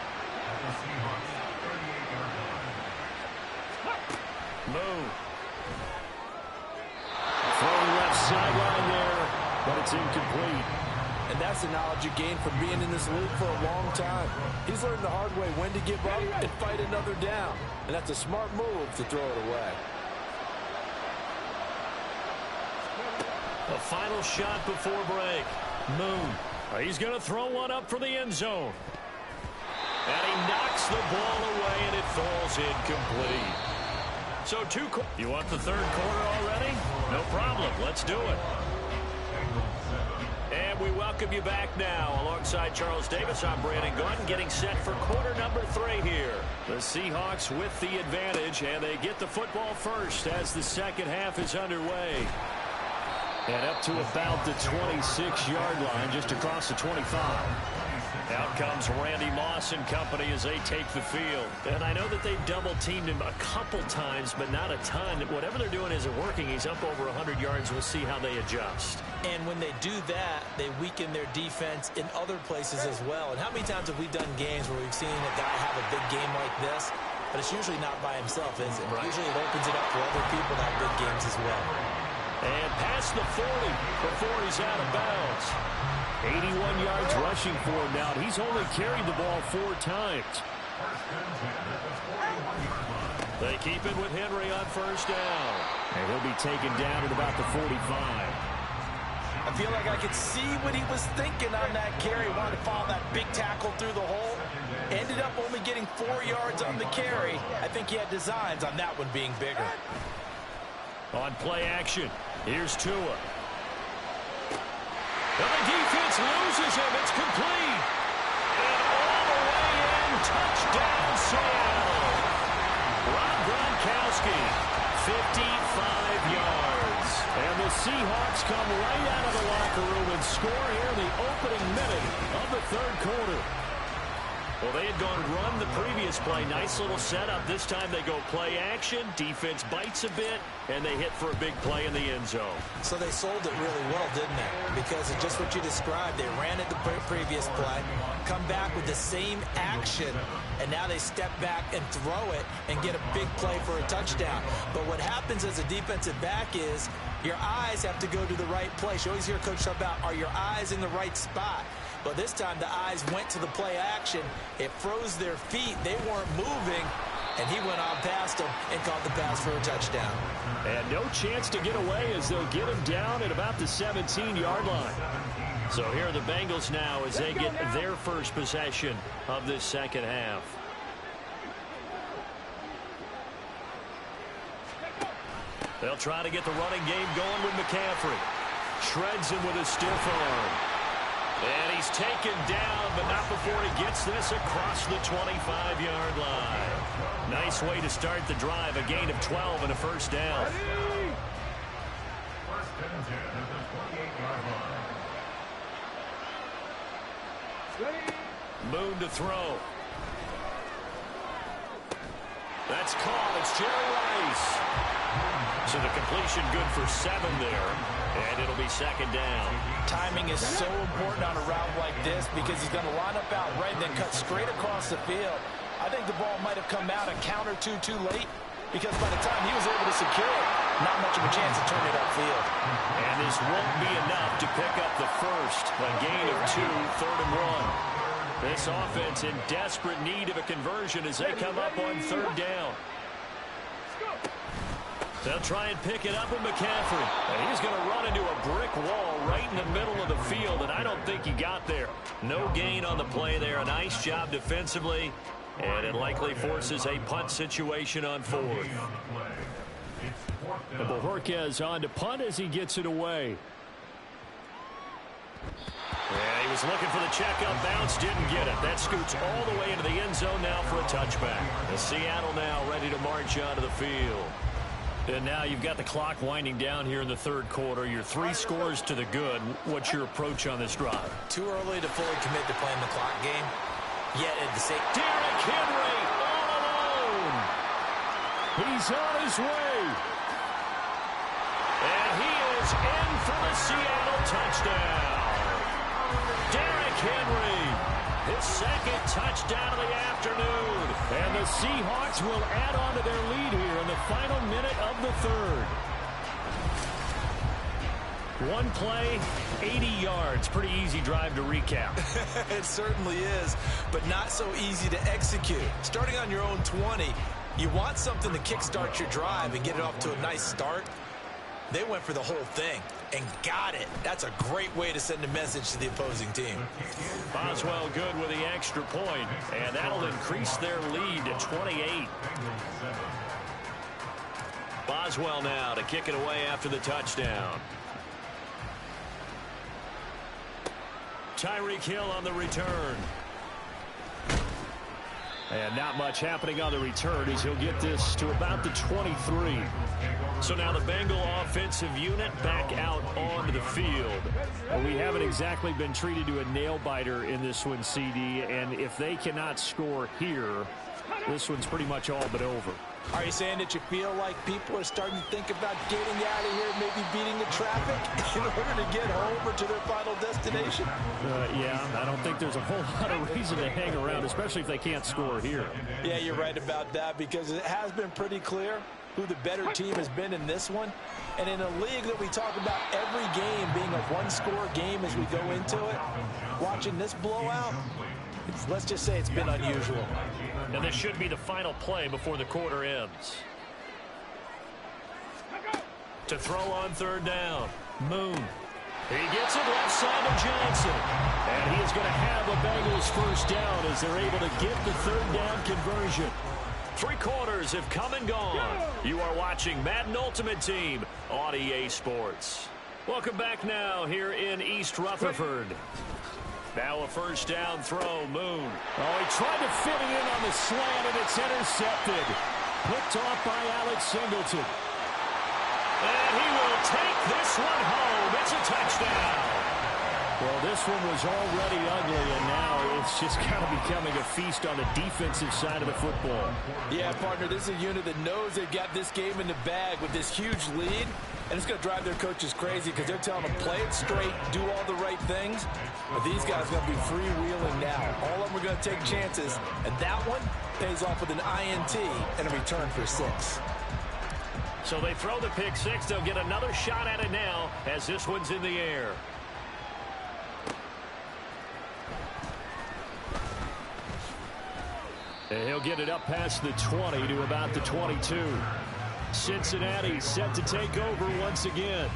Move. Throwing left sideline there, but it's incomplete. And that's the knowledge you gain from being in this league for a long time. He's learned the hard way when to give up and fight another down. And that's a smart move to throw it away. The final shot before break. Moon. He's going to throw one up for the end zone. And he knocks the ball away, and it falls incomplete. So you want the third quarter already? No problem. Let's do it. And we welcome you back now. Alongside Charles Davis, I'm Brandon Gunn, getting set for quarter number 3 here. The Seahawks with the advantage, and they get the football first as the second half is underway. And up to about the 26-yard line, just across the 25. Out comes Randy Moss and company as they take the field. And I know that they've double-teamed him a couple times, but not a ton. Whatever they're doing isn't working. He's up over 100 yards. We'll see how they adjust. And when they do that, they weaken their defense in other places as well. And how many times have we done games where we've seen a guy have a big game like this? But it's usually not by himself, is it? Right. Usually it opens it up for other people to have big games as well. And past the 40 before he's out of bounds. 81 yards rushing for him now. He's only carried the ball 4 times. They keep it with Henry on first down. And he'll be taken down at about the 45. I feel like I could see what he was thinking on that carry. Wanted to follow that big tackle through the hole. Ended up only getting 4 yards on the carry. I think he had designs on that one being bigger. On play action, here's Tua. And the defense loses him. It's complete. And all the way in, touchdown Seattle. Rob Gronkowski, 55 yards. And the Seahawks come right out of the locker room and score here in the opening minute of the third quarter. Well, they had gone run the previous play. Nice little setup. This time they go play action. Defense bites a bit, and they hit for a big play in the end zone. So they sold it really well, didn't they? Because of just what you described. They ran it the previous play, come back with the same action, and now they step back and throw it and get a big play for a touchdown. But what happens as a defensive back is your eyes have to go to the right place. You always hear Coach talk about, are your eyes in the right spot? But this time the eyes went to the play action. It froze their feet. They weren't moving, and he went on past them and caught the pass for a touchdown. And no chance to get away as they'll get him down at about the 17-yard line. So here are the Bengals now as they get their first possession of this second half. They'll try to get the running game going with McCaffrey. Shreds him with a stiff arm. And he's taken down, but not before he gets this across the 25-yard line. Nice way to start the drive, a gain of 12 and a first down. Moon to throw. That's caught. It's Jerry Rice. So the completion good for 7 there. And it'll be second down. Timing is so important on a route like this because he's going to line up out right and then cut straight across the field. I think the ball might have come out a count or two too late because by the time he was able to secure it, not much of a chance to turn it upfield. And this won't be enough to pick up the first. A gain of 2, 3rd and 1. This offense in desperate need of a conversion as they come up on 3rd down. They'll try and pick it up with McCaffrey. And he's going to run into a brick wall right in the middle of the field, and I don't think he got there. No gain on the play there. A nice job defensively, and it likely forces a punt situation on 4th. And Bojorquez on to punt as he gets it away. Yeah, he was looking for the checkup bounce, didn't get it. That scoots all the way into the end zone now for a touchback. And Seattle now ready to march onto the field. And now you've got the clock winding down here in the third quarter. You're 3 scores to the good. What's your approach on this drive? Too early to fully commit to playing the clock game. Yet at the same... Derrick Henry all alone. He's on his way. And he is in for the Seattle touchdown. Derrick Henry, his second touchdown of the afternoon. And the Seahawks will add on to their lead here in the final minute of the third. One play, 80 yards. Pretty easy drive to recap. It certainly is, but not so easy to execute. Starting on your own 20, you want something to kickstart your drive and get it off to a nice start. They went for the whole thing and got it. That's a great way to send a message to the opposing team. Boswell good with the extra point, and that'll increase their lead to 28. Boswell now to kick it away after the touchdown. Tyreek Hill on the return. And not much happening on the return as he'll get this to about the 23. So now the Bengal offensive unit back out onto the field. Well, we haven't exactly been treated to a nail-biter in this one, CD, and if they cannot score here, this one's pretty much all but over. Are you saying that you feel like people are starting to think about getting out of here, maybe beating the traffic in order to get home or to their final destination? Yeah, I don't think there's a whole lot of reason to hang around, especially if they can't score here. Yeah, you're right about that, because it has been pretty clear who the better team has been in this one. And in a league that we talk about every game being a one-score game as we go into it, watching this blowout, let's just say it's been unusual. And this should be the final play before the quarter ends. To throw on third down, Moon. He gets it left side to Johnson. And he is going to have a Bengals first down as they're able to get the third down conversion. 3 quarters have come and gone. You are watching Madden Ultimate Team on EA Sports. Welcome back now here in East Rutherford. Now a first down throw, Moon. Oh, he tried to fit it in on the slant, and it's intercepted. Picked off by Alex Singleton. And he will take this one home. It's a touchdown. Well, this one was already ugly, and now it's just kind of becoming a feast on the defensive side of the football. Yeah, partner, this is a unit that knows they've got this game in the bag with this huge lead, and it's going to drive their coaches crazy because they're telling them play it straight, do all the right things. But these guys are going to be freewheeling now. All of them are going to take chances, and that one pays off with an INT and a return for 6. So they throw the pick 6. They'll get another shot at it now as this one's in the air. And he'll get it up past the 20 to about the 22. Cincinnati set to take over once again.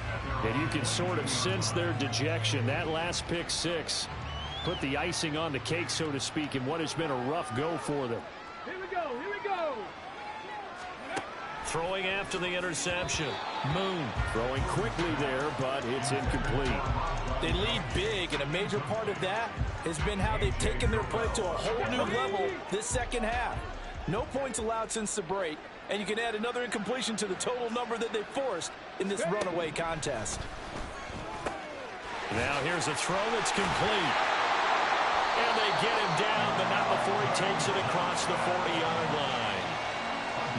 And you can sort of sense their dejection. That last pick 6 put the icing on the cake, so to speak, in what has been a rough go for them. Here we go, here we go. Throwing after the interception. Moon throwing quickly there, but it's incomplete. They lead big, and a major part of that has been how they've taken their play to a whole new level this second half. No points allowed since the break, and you can add another incompletion to the total number that they forced in this runaway contest. Now here's a throw that's complete. And they get him down, but not before he takes it across the 40-yard line.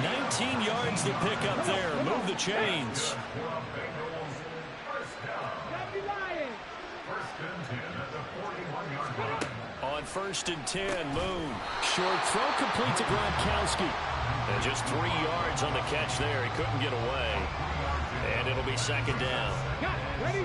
19 yards to pick up there. Move the chains. On 1st and 10, Moon. Short throw complete to Gronkowski. And just 3 yards on the catch there. He couldn't get away. And it'll be second down. Ready?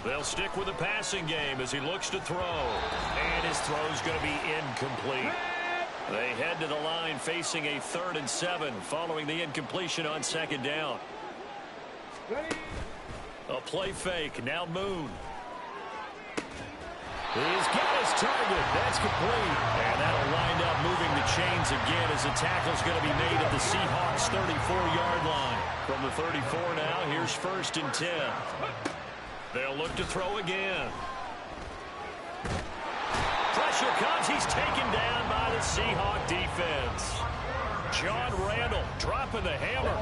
They'll stick with the passing game as he looks to throw. And his throw's going to be incomplete. They head to the line facing a 3rd and 7 following the incompletion on second down. Ready? A play fake. Now Moon. He's got his target. That's complete. And that'll wind up moving the chains again as the tackle's going to be made at the Seahawks' 34-yard line. From the 34 now, here's 1st and 10. They'll look to throw again. Pressure comes. He's taken down by the Seahawk defense. John Randall dropping the hammer.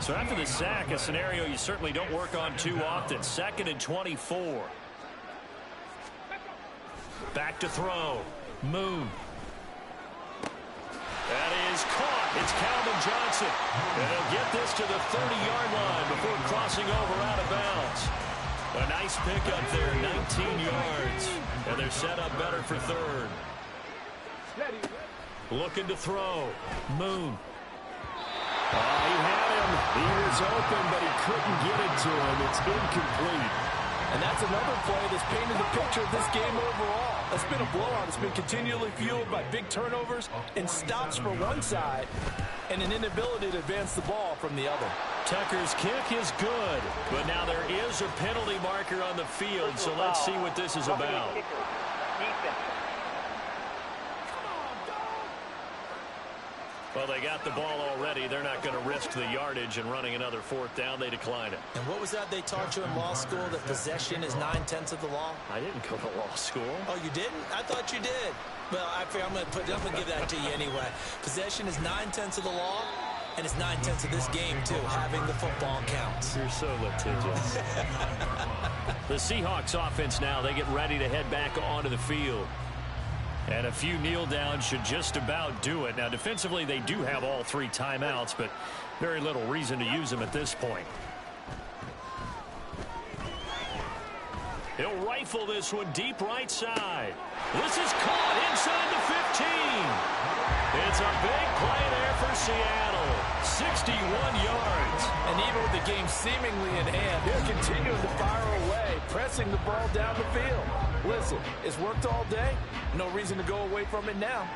So after the sack, a scenario you certainly don't work on too often. 2nd and 24. Back to throw. Moon. That is caught. It's Calvin Johnson. And he'll get this to the 30-yard line before crossing over out of bounds. A nice pickup there, 19 yards. And they're set up better for 3rd. Looking to throw. Moon. Oh, he had him. He was open, but he couldn't get it to him. It's incomplete. And that's another play that's painted the picture of this game overall. It's been a blowout. It's been continually fueled by big turnovers and stops for one side and an inability to advance the ball from the other. Tucker's kick is good, but now there is a penalty marker on the field, so let's see what this is about. Well, they got the ball already. They're not going to risk the yardage and running another fourth down. They decline it. And what was that they taught you in law school, that possession is 9/10 of the law? I didn't go to law school. Oh, you didn't? I thought you did. Well, I'm going to give that to you anyway. Possession is 9/10 of the law, and it's 9/10 of this game, too. Having the football counts. You're so litigious. The Seahawks offense now, they get ready to head back onto the field. And a few kneel downs should just about do it. Now, defensively, they do have all three timeouts, but very little reason to use them at this point. He'll rifle this one deep right side. This is caught inside the 15. It's a big play there for Seattle. 61 yards. And even with the game seemingly in hand, they're continuing to fire away, pressing the ball down the field. Listen, it's worked all day. No reason to go away from it now.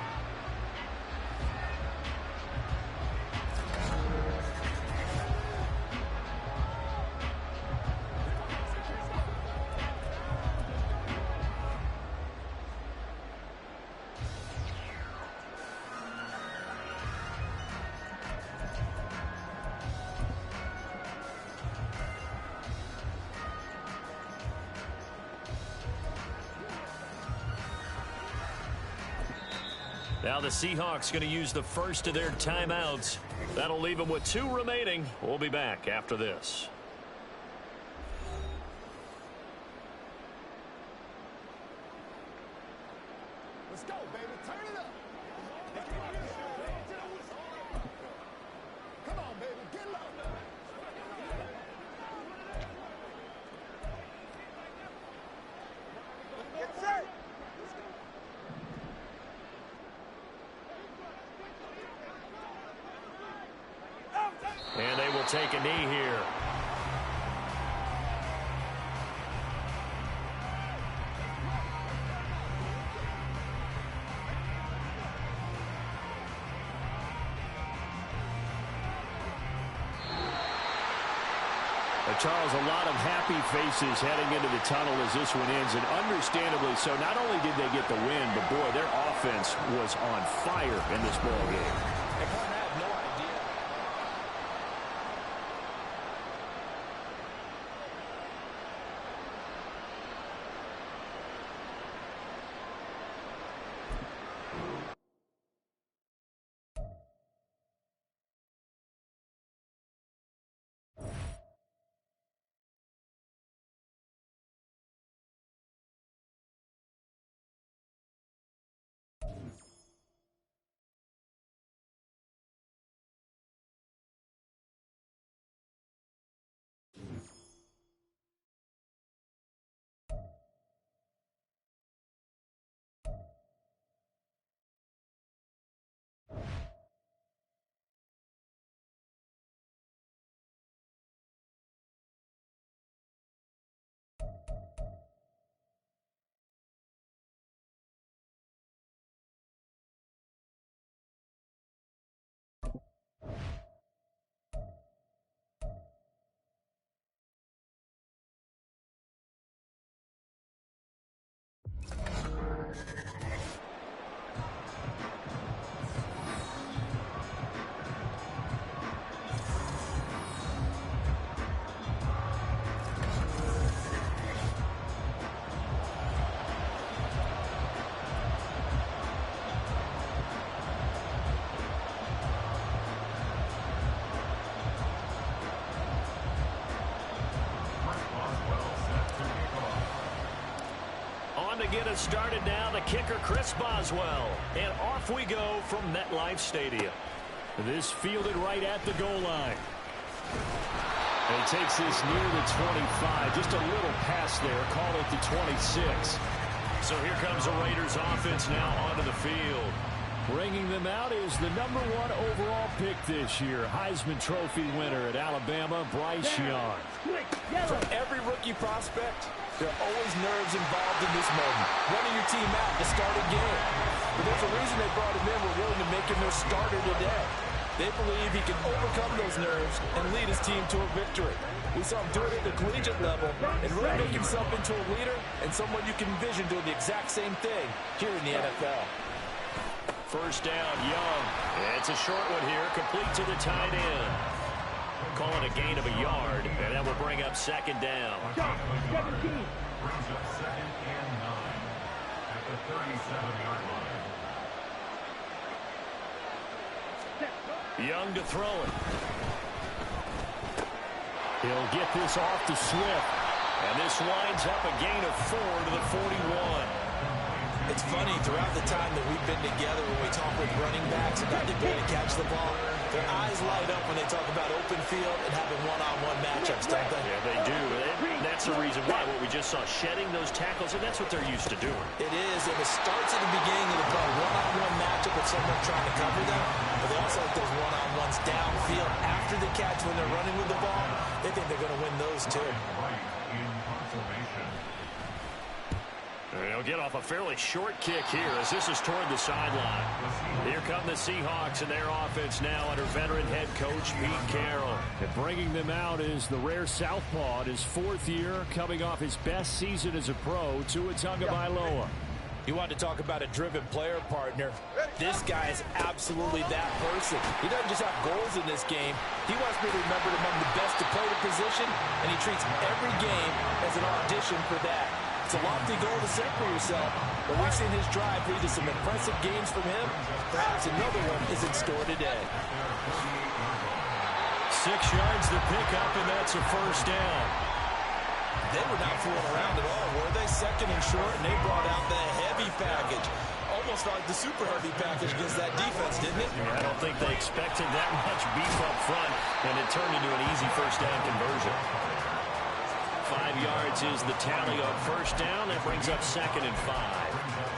Now the Seahawks going to use the first of their timeouts. That'll leave them with 2 remaining. We'll be back after this. Let's go, baby. Turn it up. Come on, baby. Get low. Get set. And they will take a knee here. Charles, a lot of happy faces heading into the tunnel as this one ends, and understandably so. Not only did they get the win, but boy, their offense was on fire in this ball game. To get us started now, the kicker, Chris Boswell. And off we go from MetLife Stadium. This fielded right at the goal line. And he takes this near the 25. Just a little pass there. Call it the 26. So here comes the Raiders offense now onto the field. Bringing them out is the #1 overall pick this year, Heisman Trophy winner at Alabama, Bryce Young. For every rookie prospect, there are always nerves involved in this moment. Running your team out to start a game. But there's a reason they brought him in. We're willing to make him their starter today. They believe he can overcome those nerves and lead his team to a victory. We saw him do it at the collegiate level and really make himself into a leader and someone you can envision doing the exact same thing here in the NFL. First down, Young. It's a short one here, complete to the tight end. Calling a gain of a yard, and that will bring up second down. 17. Brings up 2nd and 9 at the 37-yard line. Young to throw it. He'll get this off to Swift. And this winds up a gain of 4 to the 41. It's funny, throughout the time that we've been together, when we talk with running backs about the ability to catch the ball, their eyes light up when they talk about open field and having one-on-one matchups, don't they? Yeah, they do. That's the reason why. What we just saw, shedding those tackles, and that's what they're used to doing. It is, and it starts at the beginning of the play. One-on-one matchup with someone trying to cover them, but they also like those one-on-ones downfield after the catch when they're running with the ball. They think they're going to win those, too. Right in consolation. They'll get off a fairly short kick here as this is toward the sideline. Here come the Seahawks and their offense now under veteran head coach Pete Carroll. And bringing them out is the rare southpaw in his 4th year, coming off his best season as a pro, Tua Tagovailoa. You want to talk about a driven player partner. This guy is absolutely that person. He doesn't just have goals in this game. He wants me to remember among the best to play the position, and he treats every game as an audition for that. It's a lofty goal to set for yourself, but we've seen his drive lead to some impressive games from him. Perhaps another one is in store today. 6 yards to pick up, and that's a first down. They were not fooling around at all, were they? 2nd and short, and they brought out the heavy package. Almost like the super heavy package against that defense, didn't it? Yeah, I don't think they expected that much beef up front, and it turned into an easy first down conversion. 5 yards is the tally on first down. That brings up 2nd and 5.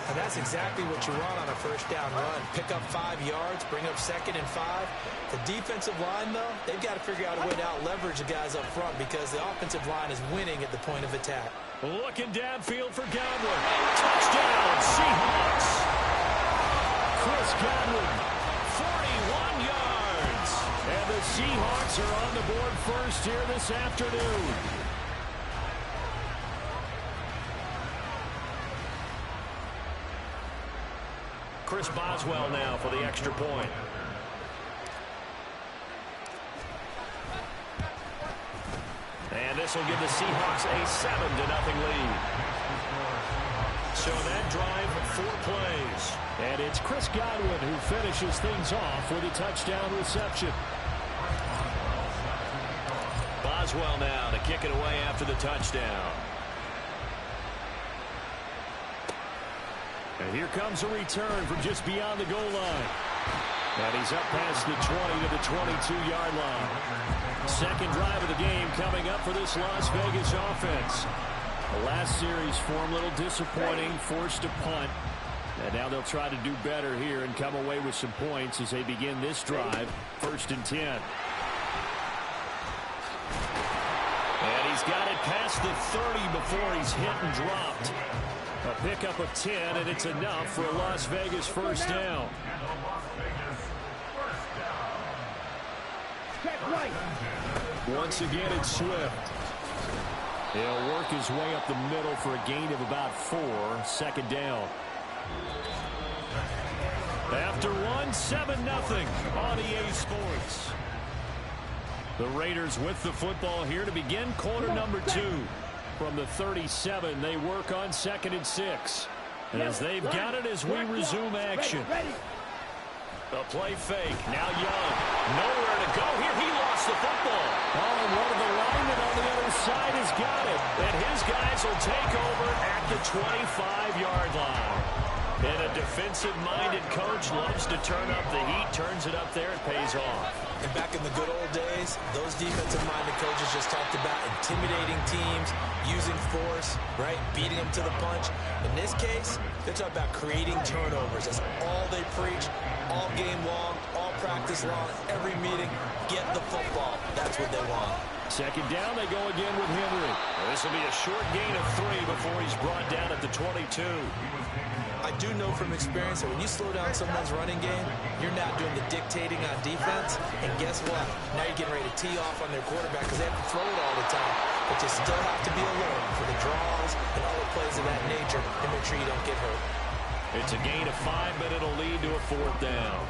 And that's exactly what you want on a first down run. Pick up 5 yards, bring up 2nd and 5. The defensive line, though, they've got to figure out a way to out-leverage the guys up front because the offensive line is winning at the point of attack. Looking downfield for Godwin. Touchdown, Seahawks. Chris Godwin. 41 yards. And the Seahawks are on the board first here this afternoon. Chris Boswell now for the extra point. And this will give the Seahawks a 7-0 lead. So that drive, 4 plays. And it's Chris Godwin who finishes things off with a touchdown reception. Boswell now to kick it away after the touchdown. And here comes a return from just beyond the goal line. And he's up past the 20 to the 22-yard line. 2nd drive of the game coming up for this Las Vegas offense. The last series form a little disappointing, forced a punt. And now they'll try to do better here and come away with some points as they begin this drive, 1st and 10. And he's got it past the 30 before he's hit and dropped. A pickup of 10, and it's enough for a Las Vegas first down. Once again, it's Swift. He'll work his way up the middle for a gain of about 4, 2nd down. After 7-0 on EA Sports. The Raiders with the football here to begin quarter number 2. From the 37, they work on 2nd and 6. As they've got it as we resume action. The play fake. Now Young. Nowhere to go here. He lost the football. Oh, and one of the linemen on the other side has got it. And his guys will take over at the 25-yard line. And a defensive-minded coach loves to turn up the heat, turns it up there, it pays off. And back in the good old days, those defensive-minded coaches just talked about intimidating teams, using force, right, beating them to the punch. In this case, they're talking about creating turnovers. That's all they preach, all game long, all practice long, every meeting. Get the football. That's what they want. Second down, they go again with Henry. This will be a short gain of 3 before he's brought down at the 22. I do know from experience that when you slow down someone's running game, you're not doing the dictating on defense. And guess what? Now you're getting ready to tee off on their quarterback because they have to throw it all the time. But you still have to be alert for the draws and other plays of that nature and make sure you don't get hurt. It's a gain of 5, but it'll lead to a 4th down.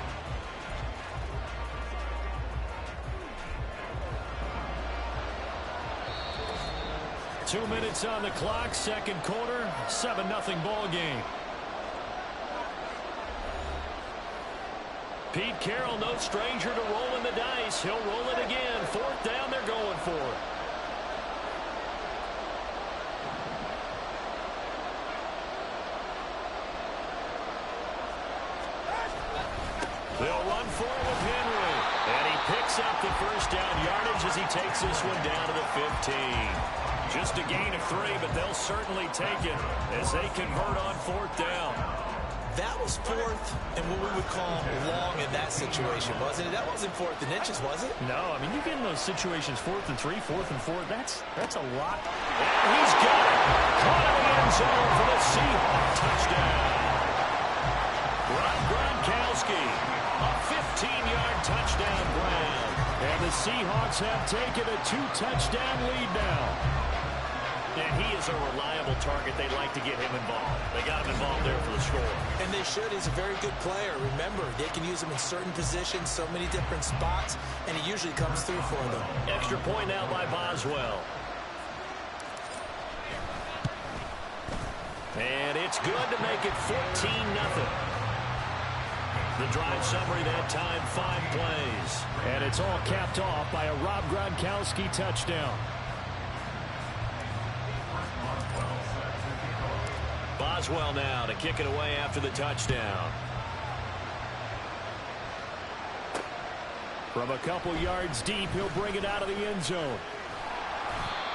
Two minutes on the clock, second quarter, 7-0 ball game. Pete Carroll, no stranger to rolling the dice. He'll roll it again. 4th down, they're going for it. They'll run for it with Henry. And he picks up the first down yardage as he takes this one down to the 15. Just a gain of 3, but they'll certainly take it as they convert on 4th down. That was 4th and what we would call long in that situation, wasn't it? That wasn't 4th and inches, was it? No, I mean, you get in those situations 4th and 3, 4th and 4. That's a lot. And he's got it. Caught in the end zone for the Seahawks touchdown. Rob Gronkowski, a 15-yard touchdown grab. And the Seahawks have taken a 2-touchdown lead now. And he is a reliable target. They like to get him involved. They got him involved there for the score. And they should. He's a very good player. Remember, they can use him in certain positions, so many different spots, and he usually comes through for them. Extra point now by Boswell. And it's good to make it 14-0. The drive summary that time, 5 plays. And it's all capped off by a Rob Gronkowski touchdown. Boswell now to kick it away after the touchdown. From a couple yards deep, he'll bring it out of the end zone.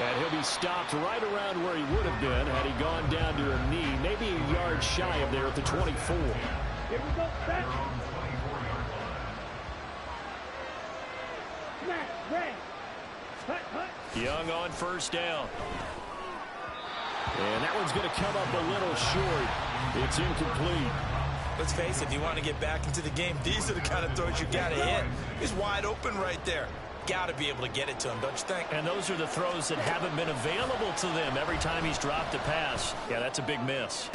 And he'll be stopped right around where he would have been had he gone down to a knee, maybe a yard shy of there at the 24. Here we go, back. Smack, bang. Hut, hut. Young on first down. And that one's going to come up a little short. It's incomplete. Let's face it, if you want to get back into the game, these are the kind of throws you got to hit. He's wide open right there. Got to be able to get it to him, don't you think? And those are the throws that haven't been available to them every time he's dropped a pass. Yeah, that's a big miss.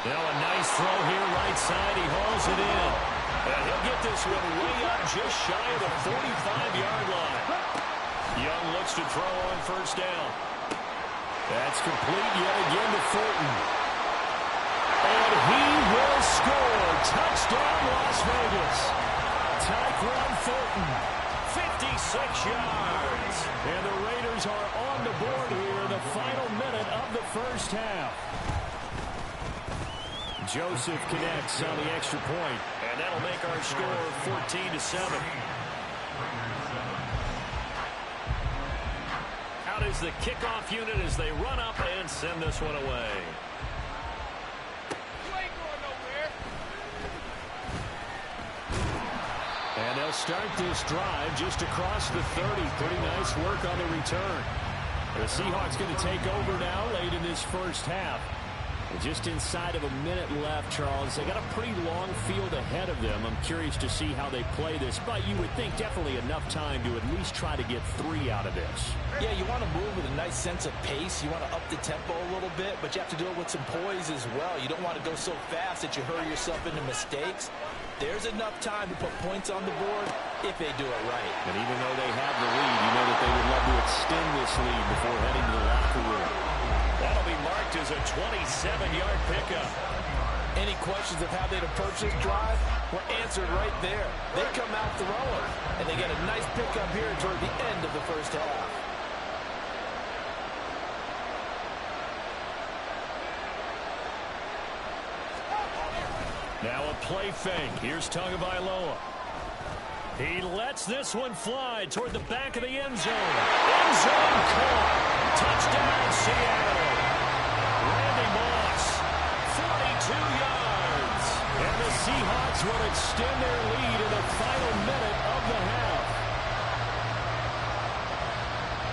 Now a nice throw here, right side. He hauls it in. And he'll get this one way up just shy of the 45-yard line. Young looks to throw on first down. That's complete yet again to Fulton. And he will score. Touchdown, Las Vegas. Tyquan Fulton, 56 yards. And the Raiders are on the board here in the final minute of the first half. Joseph connects on the extra point. And that'll make our score 14-7. Out is the kickoff unit as they run up and send this one away. You ain't going nowhere. And they'll start this drive just across the 30. Pretty nice work on the return. The Seahawks going to take over now late in this first half. Just inside of a minute left, Charles. They got a pretty long field ahead of them. I'm curious to see how they play this, but you would think definitely enough time to at least try to get 3 out of this. Yeah, you want to move with a nice sense of pace. You want to up the tempo a little bit, but you have to do it with some poise as well. You don't want to go so fast that you hurry yourself into mistakes. There's enough time to put points on the board if they do it right. And even though they have the lead, you know that they would love to extend this lead before heading to the locker room. That'll be marked as a 27-yard pickup. Any questions of how they'd approach this drive were answered right there. They come out throwing, and they get a nice pickup here toward the end of the first half. Now a play fake. Here's Tagovailoa. He lets this one fly toward the back of the end zone. End zone caught. Touchdown, Seattle. Randy Moss, 42 yards. And the Seahawks will extend their lead in the final minute of the half.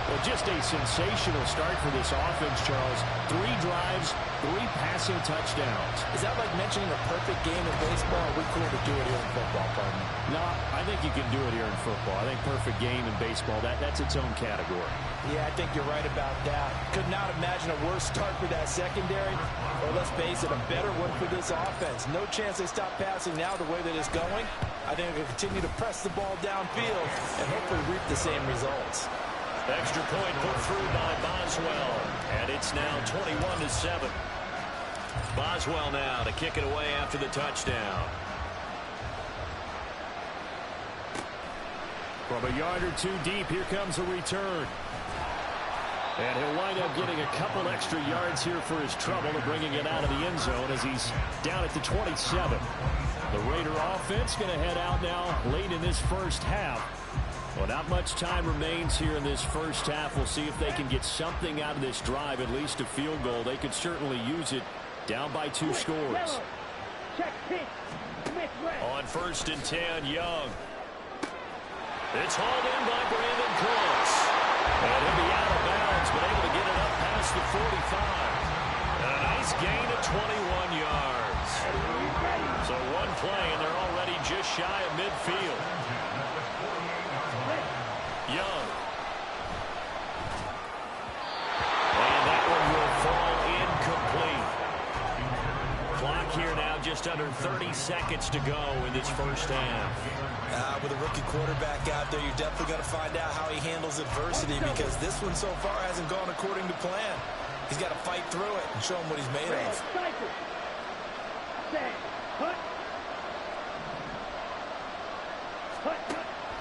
Well, just a sensational start for this offense, Charles. 3 drives, 3 passing touchdowns. Is that like mentioning a perfect game in baseball? Or are we cool to do it here in football, partner? No, I think you can do it here in football. I think perfect game in baseball, that's its own category. Yeah, I think you're right about that. Could not imagine a worse start for that secondary. Or let's face it, a better one for this offense. No chance they stop passing now the way that it's going. I think they'll continue to press the ball downfield and hopefully reap the same results. Extra point put through by Boswell. And it's now 21-7. Boswell now to kick it away after the touchdown. From a yard or 2 deep, here comes a return. And he'll wind up getting a couple extra yards here for his trouble and bringing it out of the end zone as he's down at the 27. The Raider offense going to head out now late in this first half. Well, not much time remains here in this first half. We'll see if they can get something out of this drive, at least a field goal. They could certainly use it down by 2 scores. On 1st and 10, Young. It's hauled in by Brandon Cooks. And he'll be out of bounds, but able to get it up past the 45. And a nice gain of 21 yards. So 1 play, and they're already just shy of midfield. Young. And that one will fall incomplete. Clock here now just under 30 seconds to go in this first half. With a rookie quarterback out there, you're definitely going to find out how he handles adversity because this one so far hasn't gone according to plan. He's got to fight through it and show him what he's made of.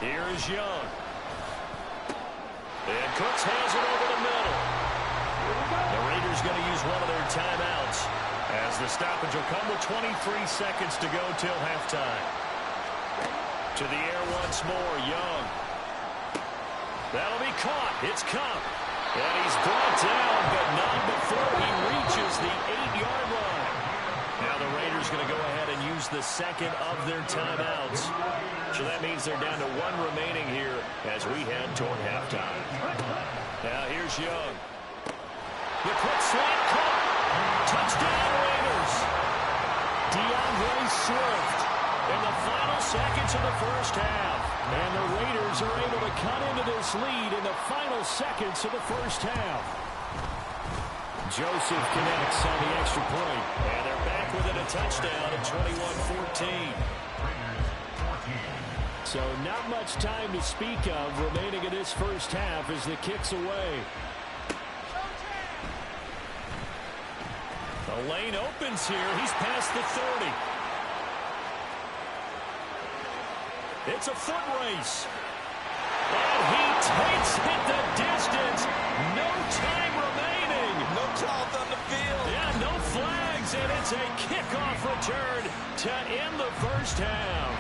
Here is Young. And Cooks has it over the middle. The Raiders going to use one of their timeouts as the stoppage will come with 23 seconds to go till halftime. To the air once more, Young. That'll be caught. It's Cup. And he's brought down, but not before he reaches the 8-yard line. Now the Raiders going to go ahead and use the second of their timeouts. So that means they're down to 1 remaining here as we head toward halftime. Now here's Young. The quick slant caught. Touchdown Raiders. DeAndre Swift in the final seconds of the first half. And the Raiders are able to cut into this lead in the final seconds of the first half. Joseph connects on the extra point. And they're back within a touchdown at 21-14. So not much time to speak of remaining in this first half as the kick's away. The lane opens here. He's past the 30. It's a foot race. And he takes it the distance. No time remaining. No cloth on the field. Yeah, no flags. And it's a kickoff return to end the first half.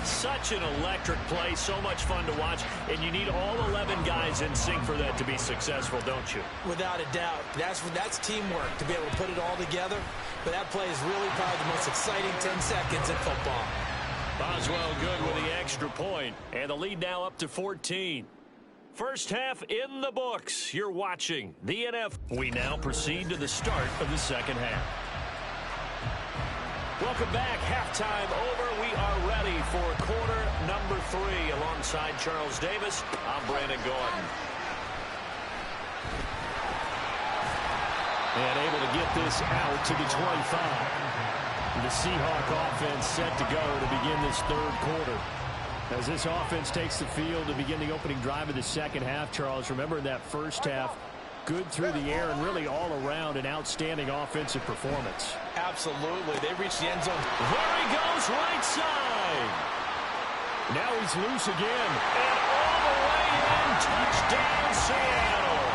Such an electric play, so much fun to watch, and you need all 11 guys in sync for that to be successful, don't you? Without a doubt. That's teamwork to be able to put it all together, but that play is really probably the most exciting 10 seconds in football. Boswell good with the extra point, and the lead now up to 14. First half in the books. You're watching the NFL. We now proceed to the start of the second half. Welcome back. Halftime over. We are ready for quarter number 3. Alongside Charles Davis, I'm Brandon Gordon. And able to get this out to the 25. The Seahawk offense set to go to begin this third quarter. As this offense takes the field to begin the opening drive of the second half, Charles, remember in that first half, good through the air and really all around an outstanding offensive performance. Absolutely. They reached the end zone. There he goes, right side. Now he's loose again. And all the way in, touchdown Seattle.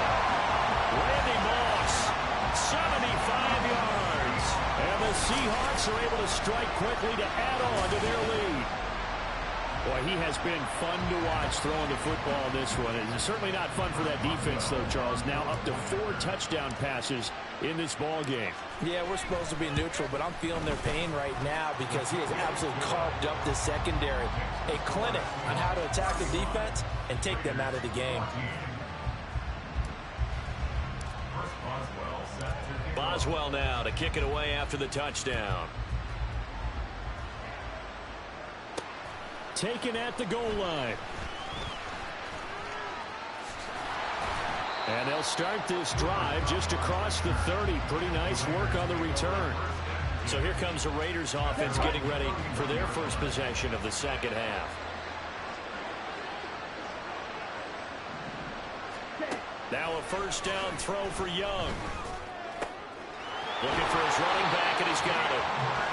Randy Moss, 75 yards. And the Seahawks are able to strike quickly to add on to their lead. Boy, he has been fun to watch throwing the football in this one. It's certainly not fun for that defense, though, Charles. Now up to 4 touchdown passes in this ball game. Yeah, we're supposed to be neutral, but I'm feeling their pain right now because he has absolutely carved up this secondary. A clinic on how to attack the defense and take them out of the game. Boswell now to kick it away after the touchdown. Taken at the goal line. And they'll start this drive just across the 30. Pretty nice work on the return. So here comes the Raiders offense getting ready for their first possession of the second half. Now a first down throw for Young. Looking for his running back, and he's got it.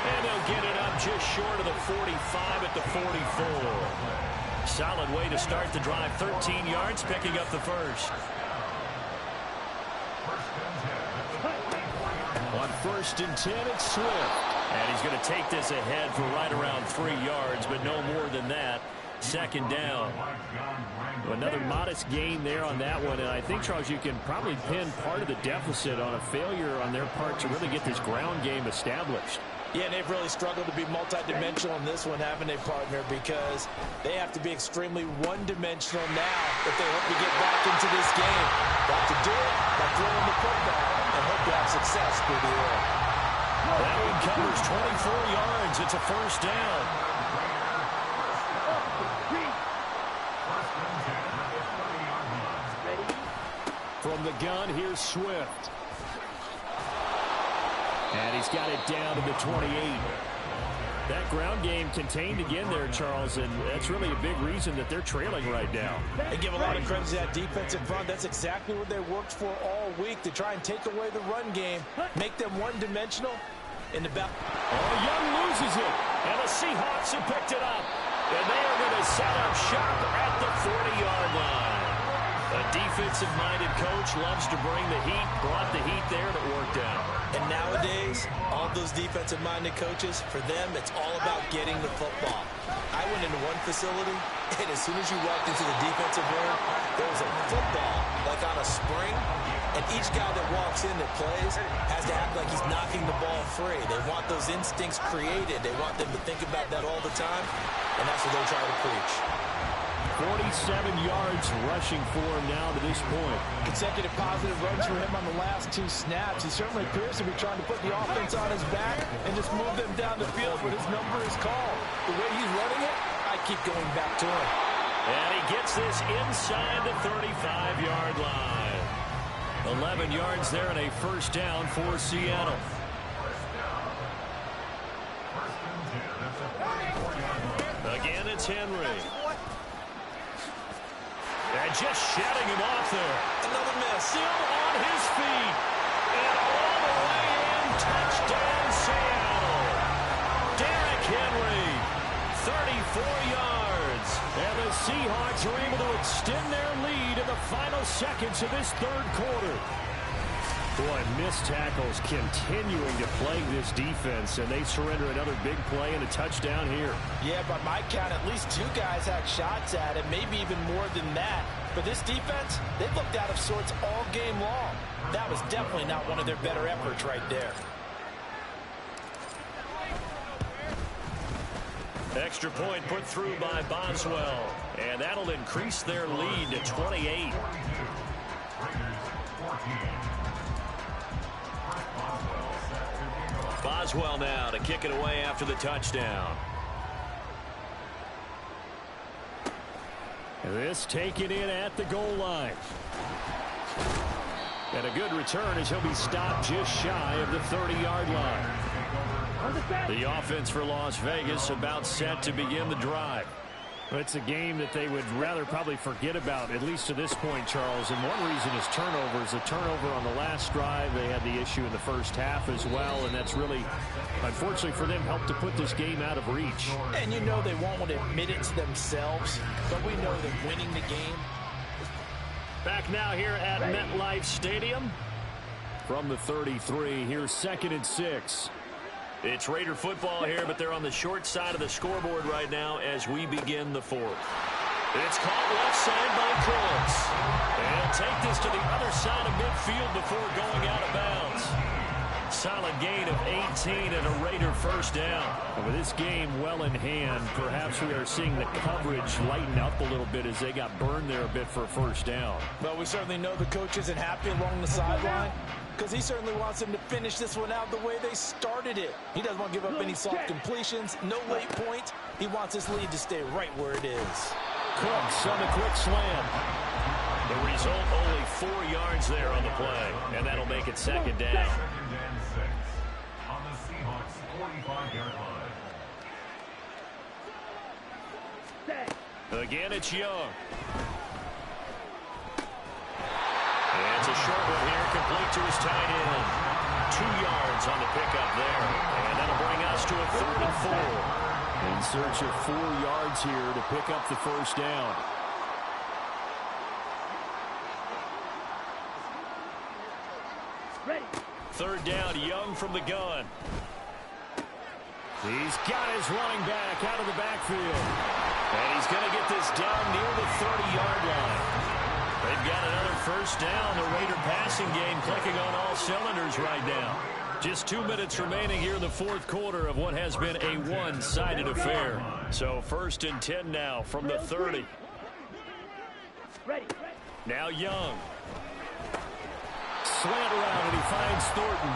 And they'll get it up just short of the 45 at the 44. Solid way to start the drive. 13 yards, picking up the first. On 1st and 10, it's Swift. And he's going to take this ahead for right around 3 yards, but no more than that. Second down. Another modest gain there on that one, and I think, Charles, you can probably pin part of the deficit on a failure on their part to really get this ground game established. Yeah, and they've really struggled to be multidimensional in this one, haven't they, partner? Because they have to be extremely one-dimensional now if they hope to get back into this game. Got to do it by throwing the football and hope to have success through the air. That one covers 24 yards. It's a first down. From the gun, here's Swift. And he's got it down to the 28. That ground game contained again there, Charles, and that's really a big reason that they're trailing right now. They give a lot of credit to that defensive front. That's exactly what they worked for all week, to try and take away the run game, make them one-dimensional in the back. Oh, Young loses it, and the Seahawks have picked it up. And they are going to set up shop at the 40-yard line. A defensive-minded coach loves to bring the heat, brought the heat there, and it worked out. And nowadays, all those defensive-minded coaches, for them, it's all about getting the football. I went into one facility, and as soon as you walked into the defensive room, there was a football, like on a spring, and each guy that walks in that plays has to act like he's knocking the ball free. They want those instincts created. They want them to think about that all the time, and that's what they're trying to preach. 47 yards rushing for him now to this point. Consecutive positive runs for him on the last 2 snaps. He certainly appears to be trying to put the offense on his back and just move them down the field, but his number is called. The way he's running it, I keep going back to him. And he gets this inside the 35-yard line. 11 yards there and a first down for Seattle. Again, it's Henry. And just shutting him off there. Another miss. Still on his feet. And all the way in. Touchdown, Seattle. Derrick Henry. 34 yards. And the Seahawks are able to extend their lead in the final seconds of this third quarter. Boy, missed tackles continuing to plague this defense, and they surrender another big play and a touchdown here. Yeah, by my count, at least 2 guys had shots at it, maybe even more than that. But this defense, they looked out of sorts all game long. That was definitely not one of their better efforts right there. Extra point put through by Boswell, and that'll increase their lead to 28. Boswell now to kick it away after the touchdown. This taken in at the goal line. And a good return as he'll be stopped just shy of the 30-yard line. The offense for Las Vegas about set to begin the drive. It's a game that they would rather probably forget about, at least to this point, Charles. And one reason is turnovers. A turnover on the last drive. They had the issue in the first half as well, and that's really, unfortunately for them, helped to put this game out of reach. And you know they won't want to admit it to themselves, but we know that winning the game. Back now here at MetLife Stadium. From the 33, here's 2nd and 6. It's Raider football here, but they're on the short side of the scoreboard right now as we begin the fourth. It's caught left side by Crooks. And take this to the other side of midfield before going out of bounds. Solid gain of 18 and a Raider first down. And with this game well in hand, perhaps we are seeing the coverage lighten up a little bit as they got burned there a bit for a first down. Well, we certainly know the coach isn't happy along the sideline because he certainly wants them to finish this one out the way they started it. He doesn't want to give up any soft completions, no late points. He wants his lead to stay right where it is. Crooks on the quick slam. The result, only 4 yards there on the play, and that'll make it second down. Second and 6 on the Seahawks 45-yard line. Again, it's Young. And it's a short one here, complete to his tight end. 2 yards on the pickup there, and that'll bring us to a 3rd and 4. In search of 4 yards here to pick up the first down. Ready. 3rd down, Young from the gun. He's got his running back out of the backfield. And he's going to get this down near the 30-yard line. They've got another first down. The Raider passing game clicking on all cylinders right now. Just 2 minutes remaining here in the fourth quarter of what has been a one-sided affair. So 1st and 10 now from the 30. Ready. Now Young. Slant around and he finds Thornton.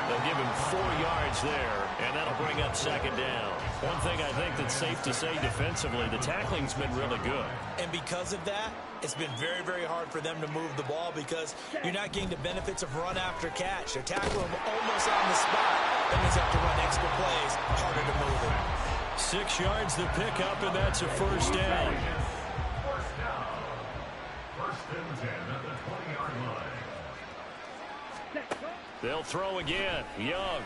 They'll give him 4 yards there, and that'll bring up second down. One thing I think that's safe to say defensively, the tackling's been really good. And because of that, it's been very, very hard for them to move the ball because you're not getting the benefits of run after catch. They're tackling them almost on the spot. That means they have to run extra plays, harder to move it. 6 yards the pickup, and that's a first down. First down. 1st and 10 at the 20-yard line. They'll throw again. Young.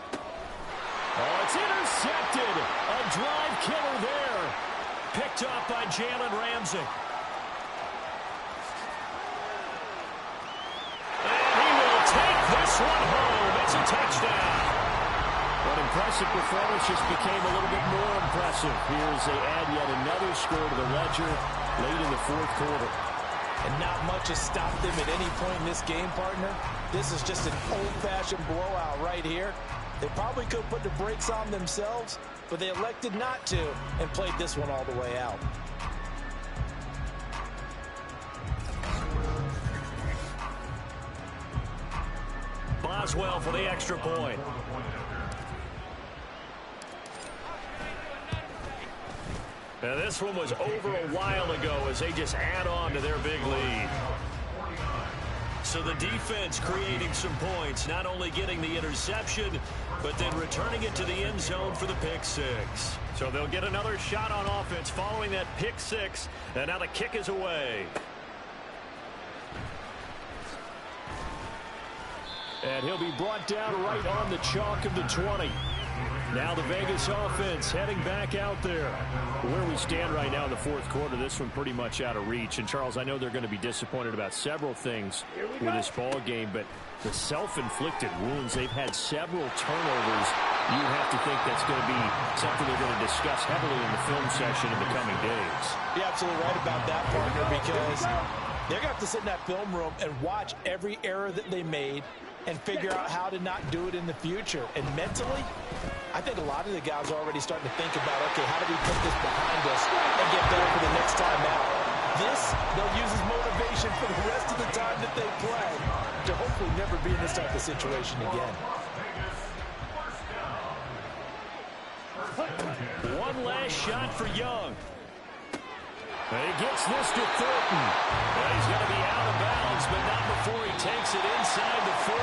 Oh, it's intercepted. A drive killer there. Picked off by Jalen Ramsey. And he will take this one home. It's a touchdown. But impressive performance just became a little bit more impressive. Here's they add yet another score to the ledger late in the fourth quarter. And not much has stopped them at any point in this game, partner. This is just an old-fashioned blowout right here. They probably could put the brakes on themselves, but they elected not to and played this one all the way out. Boswell for the extra point. Now this one was over a while ago as they just add on to their big lead. So the defense creating some points, not only getting the interception, but then returning it to the end zone for the pick six. So they'll get another shot on offense following that pick six, and now the kick is away. And he'll be brought down right on the chalk of the 20. Now the Vegas offense heading back out there. Where we stand right now in the fourth quarter, this one pretty much out of reach. And, Charles, I know they're going to be disappointed about several things with this ball game, but the self-inflicted wounds, they've had several turnovers. You have to think that's going to be something they're going to discuss heavily in the film session in the coming days. You're absolutely right about that, partner, because they're going to have to sit in that film room and watch every error that they made and figure out how to not do it in the future. And mentally, I think a lot of the guys are already starting to think about, okay, how do we put this behind us and get better for the next time out? This, they'll use as motivation for the rest of the time that they play to hopefully never be in this type of situation again. One last shot for Young. And he gets this to Thornton. Well, he's going to be out of bounds, but not before he takes it inside the 40.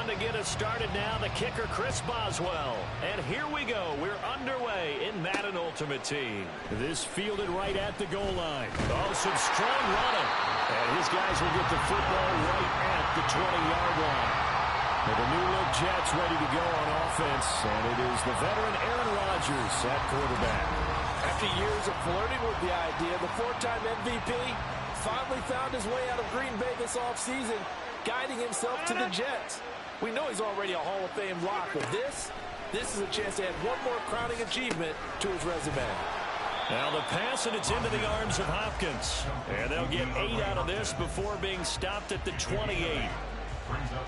To get us started now, the kicker, Chris Boswell. And here we go. We're underway in Madden Ultimate Team. This fielded right at the goal line. Oh, some strong running. And his guys will get the football right at the 20-yard line. And the new-look Jets ready to go on offense. And it is the veteran Aaron Rodgers at quarterback. After years of flirting with the idea, the four-time MVP finally found his way out of Green Bay this offseason, guiding himself to the Jets. We know he's already a Hall of Fame lock, but this is a chance to add one more crowning achievement to his resume. Now the pass, and it's into the arms of Hopkins. And they'll get 8 out of this before being stopped at the 28.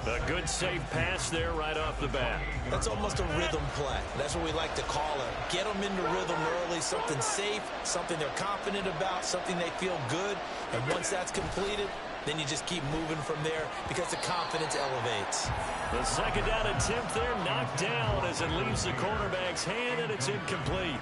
A good, safe pass there right off the bat. That's almost a rhythm play. That's what we like to call it. Get them into rhythm early, something safe, something they're confident about, something they feel good. And once that's completed, then you just keep moving from there because the confidence elevates. The second down attempt there knocked down as it leaves the cornerback's hand, and it's incomplete.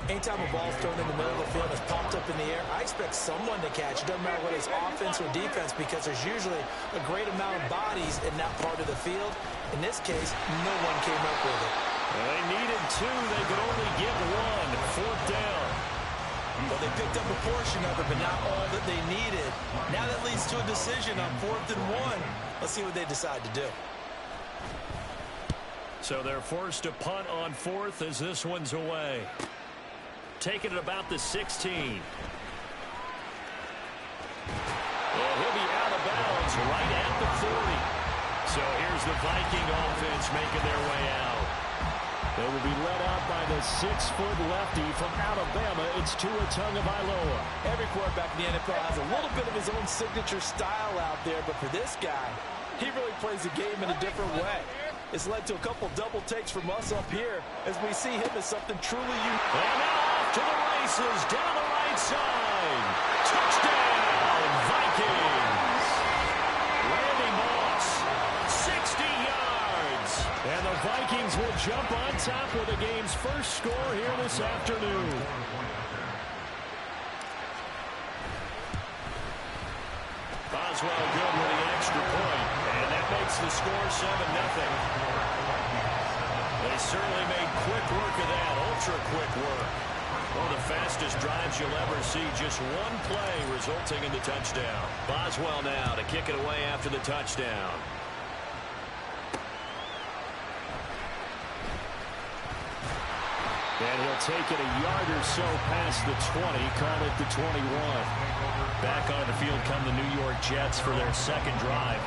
Anytime a ball's thrown in the middle of the field and is popped up in the air, I expect someone to catch. It doesn't matter whether it's offense or defense because there's usually a great amount of bodies in that part of the field. In this case, no one came up with it. Well, they needed 2. They could only get 1. 4th down. Well, they picked up a portion of it, but not all that they needed. Now that leads to a decision on 4th and 1. Let's see what they decide to do. So they're forced to punt on 4th as this one's away. Taking it about the 16. And he'll be out of bounds right at the 40. So here's the Viking offense making their way out. They will be led out by the 6-foot lefty from Alabama. It's Tua Tagovailoa. Every quarterback in the NFL has a little bit of his own signature style out there, but for this guy, he really plays the game in a different way. It's led to a couple double takes from us up here as we see him as something truly unique. And now off to the races down the right side. Touchdown, Vikings. Randy Moss, 60 yards. And the Vikings will jump on top with the game's first score here this afternoon. Boswell good with the extra point, and that makes the score 7-0. They certainly made quick work of that, ultra-quick work. One of the fastest drives you'll ever see, just one play resulting in the touchdown. Boswell now to kick it away after the touchdown. And he'll take it a yard or so past the 20, call it the 21. Back on the field come the New York Jets for their second drive.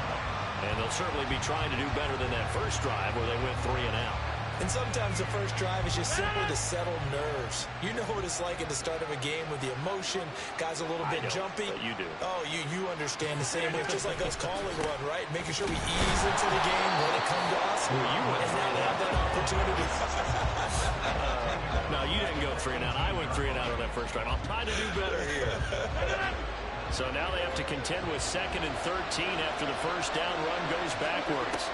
And they'll certainly be trying to do better than that first drive where they went 3 and out. And sometimes the first drive is just simply to settle nerves. You know what it's like at the start of a game with the emotion. Guys a little bit jumpy. You do. Oh, you understand the same way. It's just like us calling one, right? Making sure we ease into the game, let it come to us. Well, you went and now they have that opportunity. No, you didn't go 3 and out. I went 3 and out on that first drive. I'll try to do better here. So now they have to contend with 2nd and 13 after the first down run goes backwards.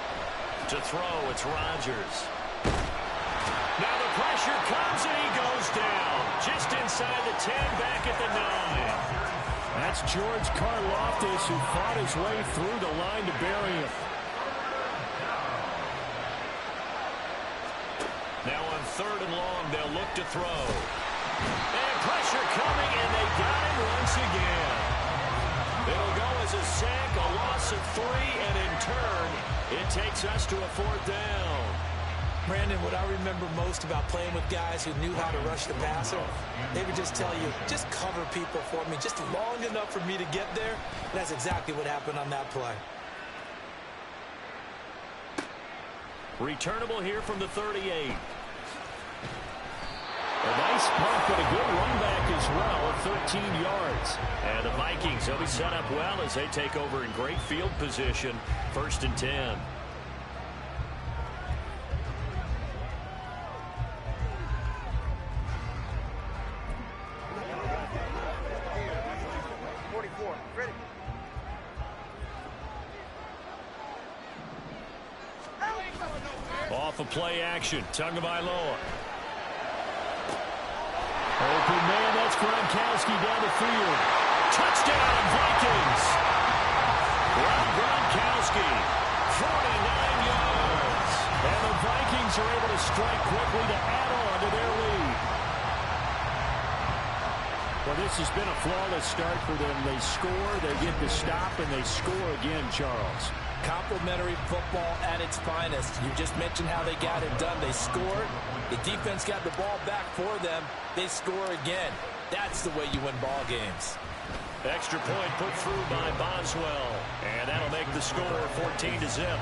To throw, it's Rodgers. Now the pressure comes and he goes down. Just inside the 10, back at the 9. That's George Karlaftis who fought his way through the line to bury him. Now on 3rd and long, they'll look to throw. And pressure coming, and they got him once again. It'll go as a sack, a loss of 3, and in turn, it takes us to a 4th down. Brandon, what I remember most about playing with guys who knew how to rush the passer, they would just tell you, just cover people for me, just long enough for me to get there. And that's exactly what happened on that play. Returnable here from the 38. A nice pump and a good run back as well of 13 yards. And the Vikings will be set up well as they take over in great field position. 1st and 10. Off of play action, Tagovailoa. Open man, that's Gronkowski down the field. Touchdown, Vikings! Rob Gronkowski, 49 yards. And the Vikings are able to strike quickly to add on to their lead. Well, this has been a flawless start for them. They score, they get the stop, and they score again, Charles. Complimentary football at its finest. You just mentioned how they got it done. They scored. The defense got the ball back for them. They score again. That's the way you win ball games. Extra point put through by Boswell. And that'll make the score 14-0.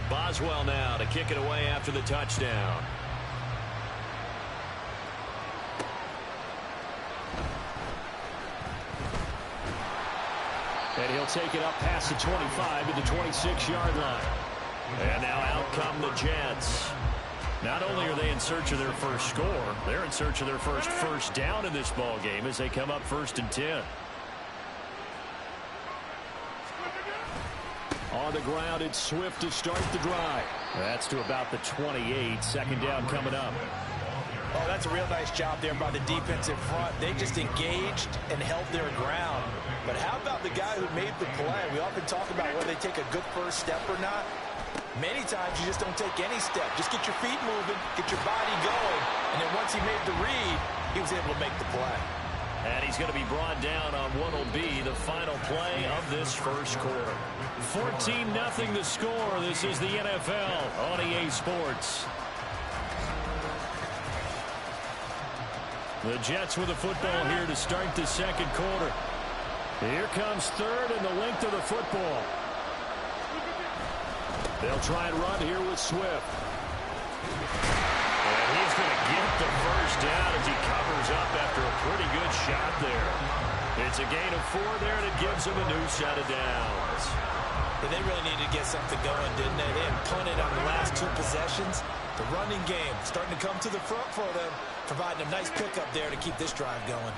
Boswell now to kick it away after the touchdown. And he'll take it up past the 25 to the 26-yard line. And now out come the Jets. Not only are they in search of their first score, they're in search of their first down in this ball game as they come up 1st and 10. On the ground, it's Swift to start the drive. That's to about the 28. 2nd down coming up. Oh, that's a real nice job there by the defense in front. They just engaged and held their ground. But how about the guy who made the play? We often talk about whether they take a good first step or not. Many times you just don't take any step. Just get your feet moving, get your body going. And then once he made the read, he was able to make the play. And he's going to be brought down on what will be the final play of this first quarter. 14-0 the score. This is the NFL on EA Sports. The Jets with the football here to start the second quarter. Here comes third and the length of the football. They'll try and run here with Swift. And he's going to get the first down as he covers up after a pretty good shot there. It's a gain of 4 there, and it gives him a new set of downs. And they really needed to get something going, didn't they? They had punted on the last 2 possessions. The running game starting to come to the front for them, providing a nice pickup there to keep this drive going.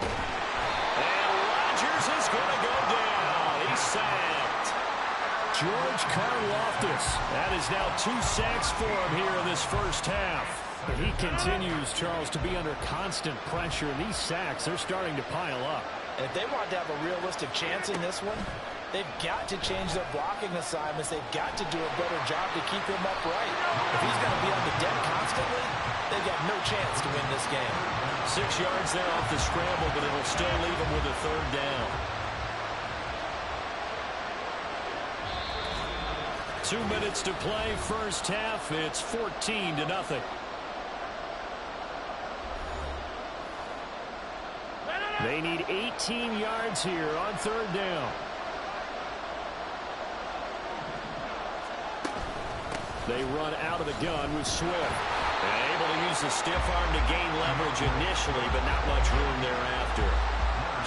And Rodgers is going to go down. He's sacked. George Karlaftis. That is now 2 sacks for him here in this first half. But he continues, Charles, to be under constant pressure. These sacks, they're starting to pile up. And if they want to have a realistic chance in this one, they've got to change their blocking assignments. They've got to do a better job to keep him upright. If he's going to be on the deck constantly, they've got no chance to win this game. 6 yards there off the scramble, but it'll still leave him with a 3rd down. 2 minutes to play, first half. It's 14-0. They need 18 yards here on 3rd down. They run out of the gun with Swift. And able to use the stiff arm to gain leverage initially, but not much room thereafter.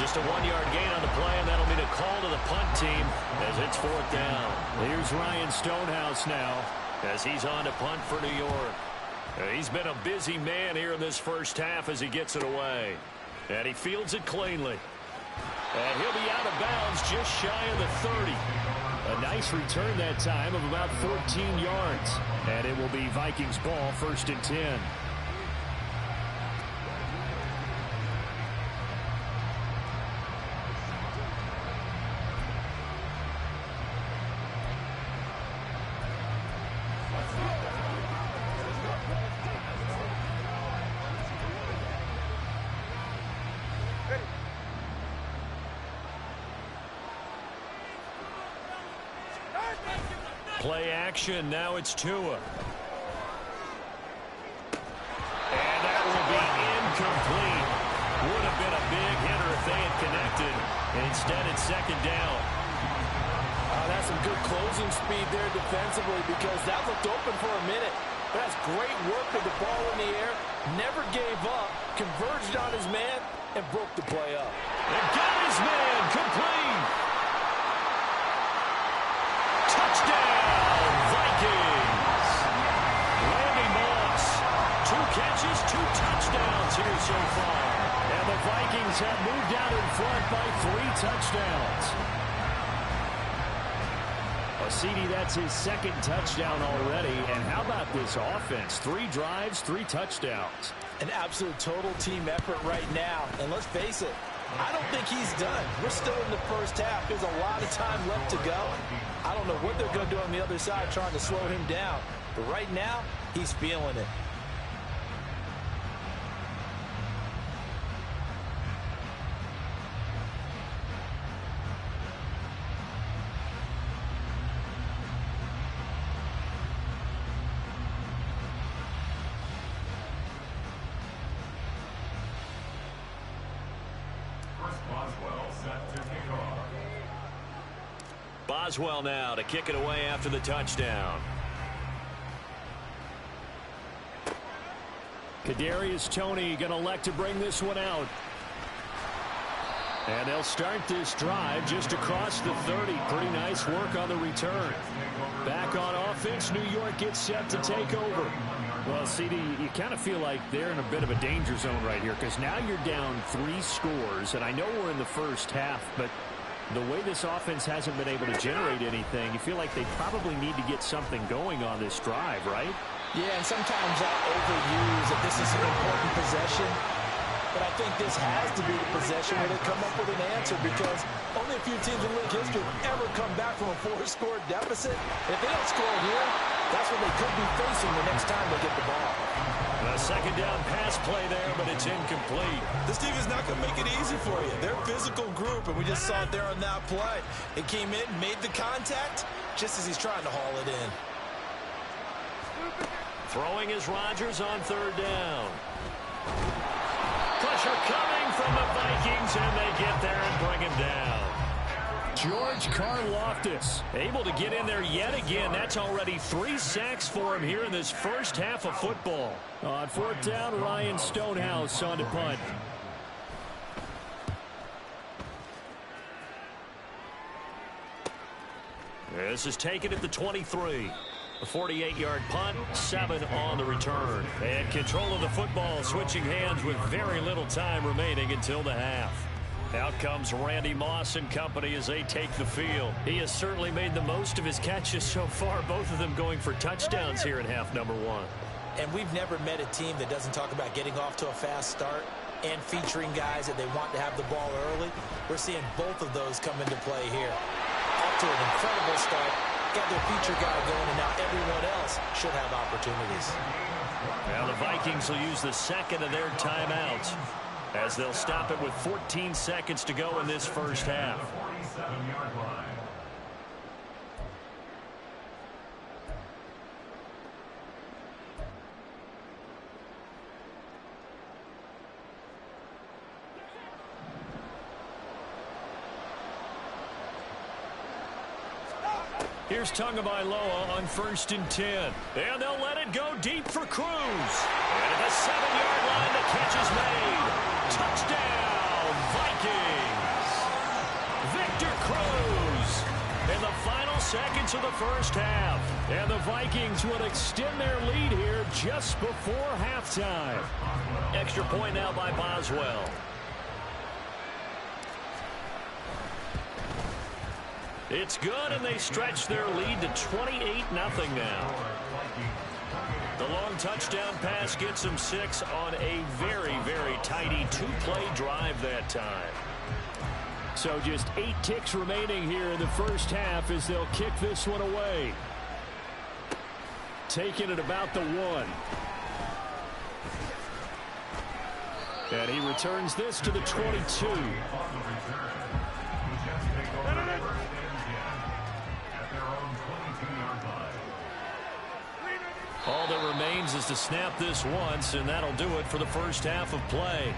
Just a 1-yard gain on the play, and that'll be the call to the punt team as it's 4th down. Here's Ryan Stonehouse now as he's on to punt for New York. He's been a busy man here in this first half as he gets it away. And he fields it cleanly. And he'll be out of bounds just shy of the 30. A nice return that time of about 14 yards. And it will be Vikings ball, 1st and 10. Play action. Now it's Tua. And that will be incomplete. Would have been a big hitter if they had connected. Instead, it's 2nd down. That's some good closing speed there defensively because that looked open for a minute. But that's great work with the ball in the air. Never gave up. Converged on his man and broke the play up. And got his man complete. Touchdown, Vikings. Randy Moss, 2 catches, 2 touchdowns here so far. And the Vikings have moved out in front by 3 touchdowns. CD, that's his 2nd touchdown already. And how about this offense? 3 drives, 3 touchdowns. An absolute total team effort right now. And let's face it, I don't think he's done. We're still in the first half. There's a lot of time left to go. I don't know what they're going to do on the other side trying to slow him down. But right now, he's feeling it. Boswell now to kick it away after the touchdown. Kadarius Toney going to elect to bring this one out. And they'll start this drive just across the 30. Pretty nice work on the return. Back on offense, New York gets set to take over. Well, CD, you kind of feel like they're in a bit of a danger zone right here because now you're down 3 scores. And I know we're in the first half, but the way this offense hasn't been able to generate anything, you feel like they probably need to get something going on this drive, right? Yeah, and sometimes I overuse that this is an important possession. But I think this has to be the possession where they come up with an answer because only a few teams in league history have ever come back from a 4-score deficit. And if they don't score here, that's what they could be facing the next time they get the ball. A 2nd down pass play there, but it's incomplete. This team is not going to make it easy for you. They're a physical group, and we just saw it there on that play. It came in, made the contact, just as he's trying to haul it in. Throwing is Rodgers on 3rd down. Pressure coming from the Vikings, and they get there and bring him down. George Karlaftis able to get in there yet again. That's already 3 sacks for him here in this first half of football. On 4th down, Ryan Stonehouse on to punt. This is taken at the 23. A 48-yard punt, 7 on the return. And control of the football switching hands with very little time remaining until the half. Out comes Randy Moss and company as they take the field. He has certainly made the most of his catches so far, both of them going for touchdowns here in half number 1. And we've never met a team that doesn't talk about getting off to a fast start and featuring guys that they want to have the ball early. We're seeing both of those come into play here. Off to an incredible start. Got their feature guy going, and now everyone else should have opportunities. Now the Vikings will use the second of their timeouts as they'll stop it with 14 seconds to go in this first half. 47-yard line. Here's Tagovailoa on 1st and 10. And they'll let it go deep for Cruz. And at the 7-yard line, the catch is made. Touchdown, Vikings. Victor Cruz in the final seconds of the first half. And the Vikings would extend their lead here just before halftime. Extra point now by Boswell. It's good, and they stretch their lead to 28-0 now. The long touchdown pass gets them 6 on a very, very tidy 2-play drive that time. So just 8 ticks remaining here in the first half as they'll kick this one away. Taking it about the 1. And he returns this to the 22. All that remains is to snap this once, and that'll do it for the first half of play.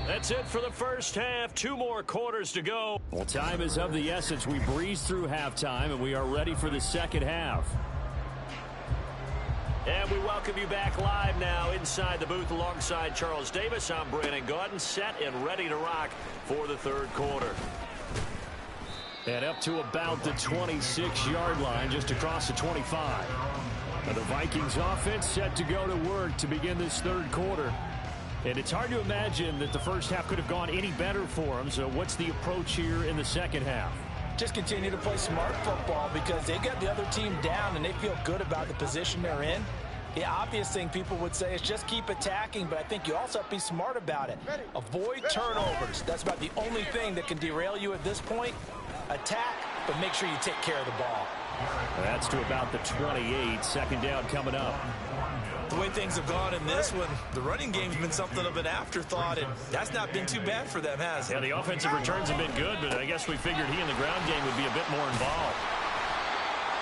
That's it for the first half. 2 more quarters to go. Well, time is of the essence. We breeze through halftime, and we are ready for the second half. And we welcome you back live now inside the booth alongside Charles Davis. I'm Brandon Gaudin, set and ready to rock for the third quarter. And up to about the 26-yard line, just across the 25. The Vikings offense set to go to work to begin this third quarter. And it's hard to imagine that the first half could have gone any better for them. So what's the approach here in the second half? Just continue to play smart football because they got the other team down and they feel good about the position they're in. The obvious thing people would say is just keep attacking, but I think you also have to be smart about it. Avoid turnovers. That's about the only thing that can derail you at this point. Attack, but make sure you take care of the ball. That's to about the 28. Second down coming up. The way things have gone in this one, the running game's been something of an afterthought, and that's not been too bad for them, has it? Yeah, the offensive returns have been good, but I guess we figured he in the ground game would be a bit more involved.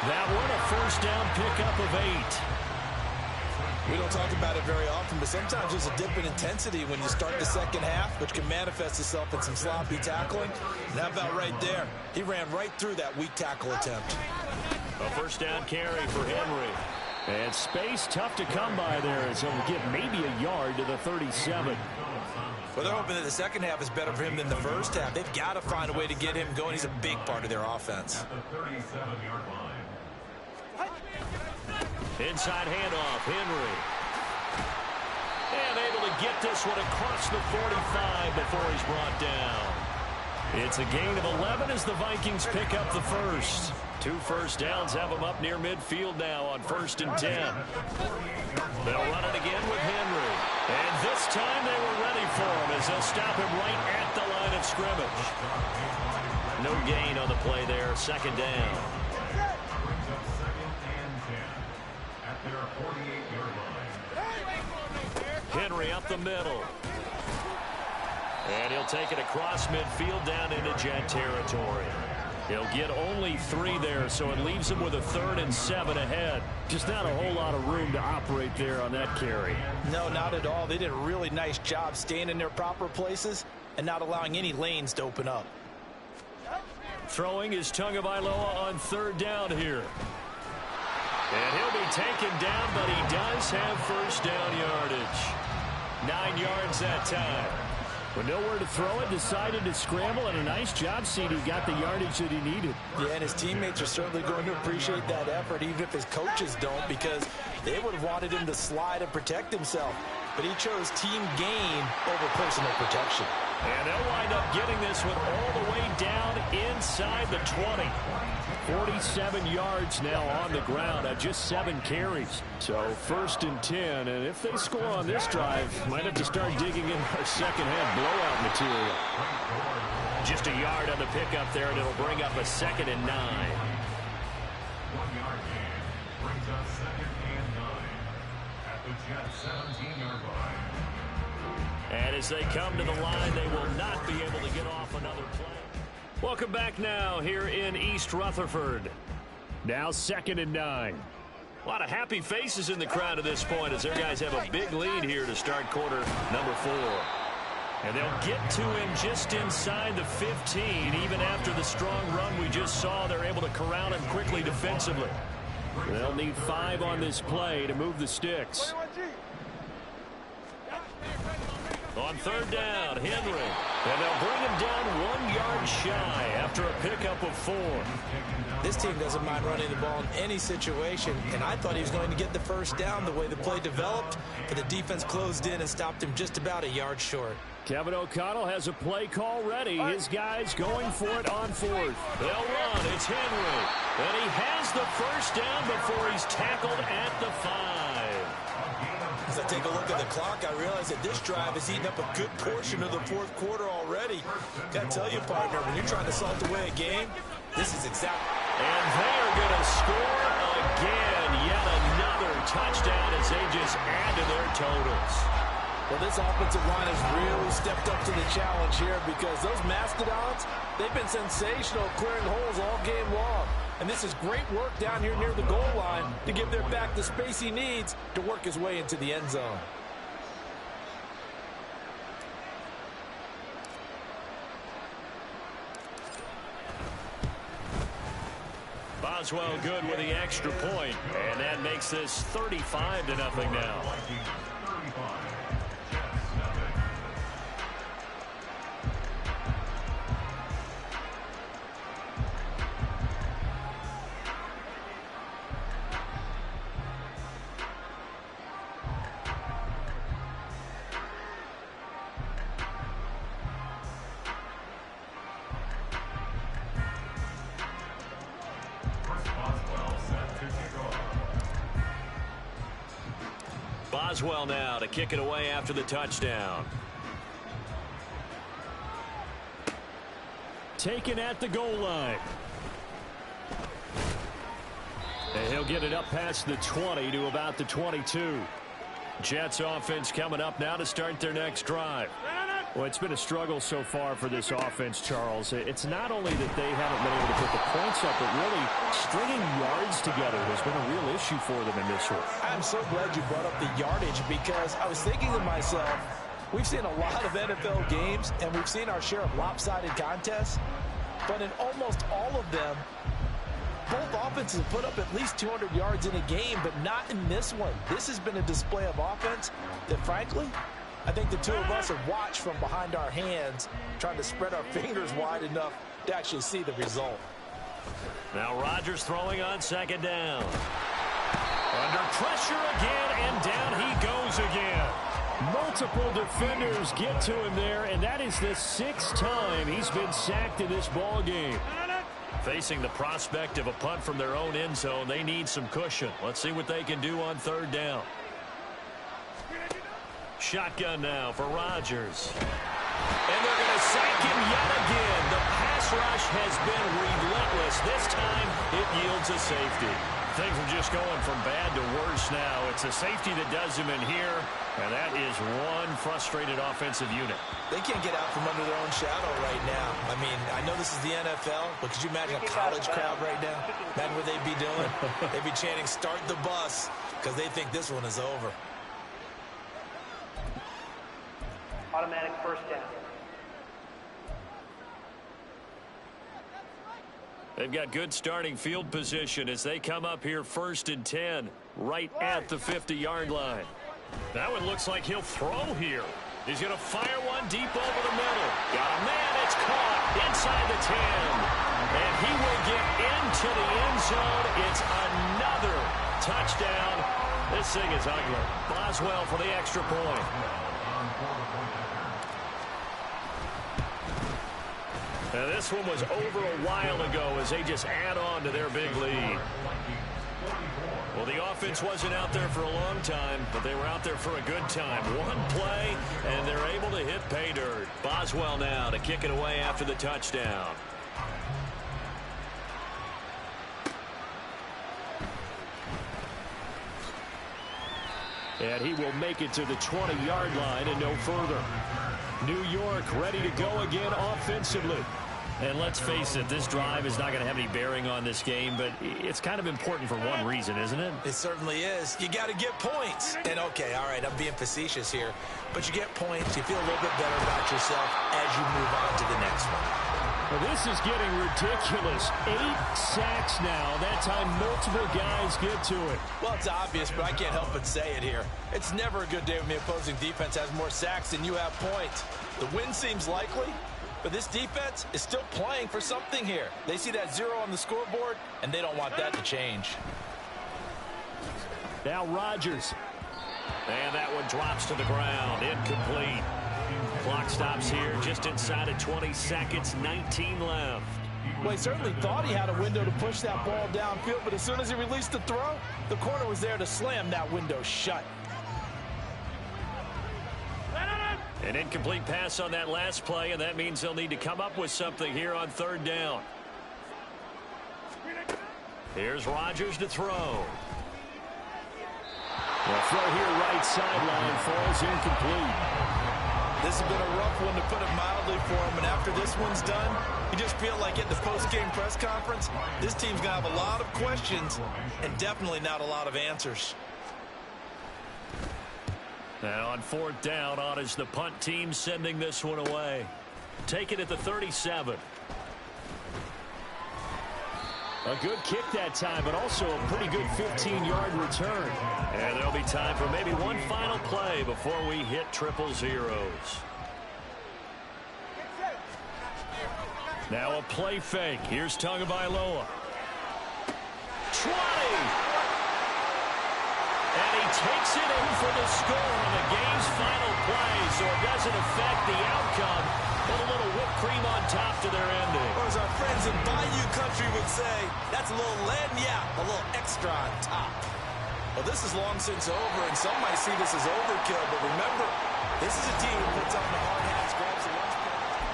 That one, a first down pickup of 8. We don't talk about it very often, but sometimes there's a dip in intensity when you start the second half, which can manifest itself in some sloppy tackling. And how about right there? He ran right through that weak tackle attempt. A first down carry for Henry. And space tough to come by there as he'll get maybe a yard to the 37. Well, they're hoping that the second half is better for him than the first half. They've got to find a way to get him going. He's a big part of their offense. At the 37-yard line. Inside handoff, Henry. And able to get this one across the 45 before he's brought down. It's a gain of 11 as the Vikings pick up the first. 2 first downs have them up near midfield now on 1st and 10. They'll run it again with Henry. And this time they were ready for him as they'll stop him right at the line of scrimmage. No gain on the play there, second down. Henry up the middle. And he'll take it across midfield down into jet territory. He'll get only 3 there, so it leaves him with a 3rd and 7 ahead. Just not a whole lot of room to operate there on that carry. No, not at all. They did a really nice job staying in their proper places and not allowing any lanes to open up. Throwing is Tagovailoa on 3rd down here. And he'll be taken down, but he does have first down yardage. 9 yards that time. With nowhere to throw it, decided to scramble, and a nice job, CD. Got the yardage that he needed. Yeah, and his teammates are certainly going to appreciate that effort, even if his coaches don't, because they would have wanted him to slide and protect himself. But he chose team gain over personal protection. And they'll wind up getting this one all the way down inside the 20. 47 yards now on the ground at just 7 carries. So 1st and 10, and if they score on this drive, might have to start digging in our second-half blowout material. Just a yard on the pickup there, and it'll bring up a 2nd and 9. 1-yard gain brings up 2nd and 9 at the Jets' 17-yard line. And as they come to the line, they will not be able to get off another play. Welcome back now here in East Rutherford. Now 2nd and 9. A lot of happy faces in the crowd at this point as their guys have a big lead here to start quarter number 4. And they'll get to him just inside the 15. Even after the strong run we just saw, they're able to corral him quickly defensively. They'll need 5 on this play to move the sticks. On 3rd down, Henry. And they'll bring him down 1 yard shy after a pickup of 4. This team doesn't mind running the ball in any situation, and I thought he was going to get the first down the way the play developed, but the defense closed in and stopped him just about a yard short. Kevin O'Connell has a play call ready. His guys going for it on 4th. They'll run. It's Henry. And he has the first down before he's tackled at the 5. As I take a look at the clock, I realize that this drive has eaten up a good portion of the 4th quarter already. Got to tell you, partner, when you're trying to salt away a game, this is exact. And they're going to score again. Yet another touchdown as they just add to their totals. Well, this offensive line has really stepped up to the challenge here because those Mastodons, they've been sensational clearing holes all game long. And this is great work down here near the goal line to give their back the space he needs to work his way into the end zone. Boswell good with the extra point, and that makes this 35-0 now. Boswell now to kick it away after the touchdown. Taken at the goal line. And he'll get it up past the 20 to about the 22. Jets offense coming up now to start their next drive. Well, it's been a struggle so far for this offense, Charles. It's not only that they haven't been able to put the points up, but really stringing yards together has been a real issue for them in this one. I'm so glad you brought up the yardage because I was thinking to myself, we've seen a lot of NFL games and we've seen our share of lopsided contests, but in almost all of them, both offenses have put up at least 200 yards in a game, but not in this one. This has been a display of offense that, frankly, I think the two of us have watched from behind our hands, trying to spread our fingers wide enough to actually see the result. Now Rodgers throwing on 2nd down. Under pressure again, and down he goes again. Multiple defenders get to him there, and that is the 6th time he's been sacked in this ball game. Facing the prospect of a punt from their own end zone, they need some cushion. Let's see what they can do on 3rd down. Shotgun now for Rodgers. And they're going to sack him yet again. The pass rush has been relentless. This time, it yields a safety. things are just going from bad to worse now. It's a safety that does him in here, and that is one frustrated offensive unit. They can't get out from under their own shadow right now. I mean, I know this is the NFL, but could you imagine a college crowd right now? Imagine what they'd be doing. They'd be chanting, "Start the bus," because they think this one is over. Automatic first down. They've got good starting field position as they come up here 1st and 10, right at the 50-yard line. That one looks like he'll throw here. He's going to fire one deep over the middle. Got a man. It's caught inside the 10. And he will get into the end zone. It's another touchdown. This thing is ugly. Boswell for the extra point. Now, this one was over a while ago as they just add on to their big lead. Well, the offense wasn't out there for a long time, but they were out there for a good time. One play, and they're able to hit pay dirt. Boswell now to kick it away after the touchdown. And he will make it to the 20-yard line and no further. New York ready to go again offensively. And let's face it, this drive is not going to have any bearing on this game, but it's kind of important for one reason, isn't it? It certainly is. You got to get points. And, okay, all right, I'm being facetious here, but you get points, you feel a little bit better about yourself as you move on to the next one. Well, this is getting ridiculous. 8 sacks now. That time multiple guys get to it. Well, it's obvious, but I can't help but say it here. It's never a good day when the opposing defense has more sacks than you have points. The win seems likely, but this defense is still playing for something here. They see that 0 on the scoreboard, and they don't want that to change. Now Rodgers. And that one drops to the ground. Incomplete. Clock stops here just inside of 20 seconds, 19 left. Well, he certainly thought he had a window to push that ball downfield, but as soon as he released the throw, the corner was there to slam that window shut. An incomplete pass on that last play, and that means they'll need to come up with something here on 3rd down. Here's Rodgers to throw. The throw here right sideline falls incomplete. This has been a rough one, to put it mildly, for him, and after this one's done, you just feel like at the post-game press conference, this team's going to have a lot of questions and definitely not a lot of answers. Now on 4th down, on is the punt team sending this one away. Take it at the 37. A good kick that time, but also a pretty good 15-yard return. And there'll be time for maybe one final play before we hit triple zeros. Now a play fake. Here's Tagovailoa. 20! And he takes it in for the score on the game's final play, so it doesn't affect the outcome. Put a little whipped cream on top to their ending. Or as our friends in Bayou Country would say, that's a little lagniappe, a little extra on top. Well, this is long since over, and some might see this as overkill, but remember, this is a team who puts on the hard hats, grabs the lunch pail.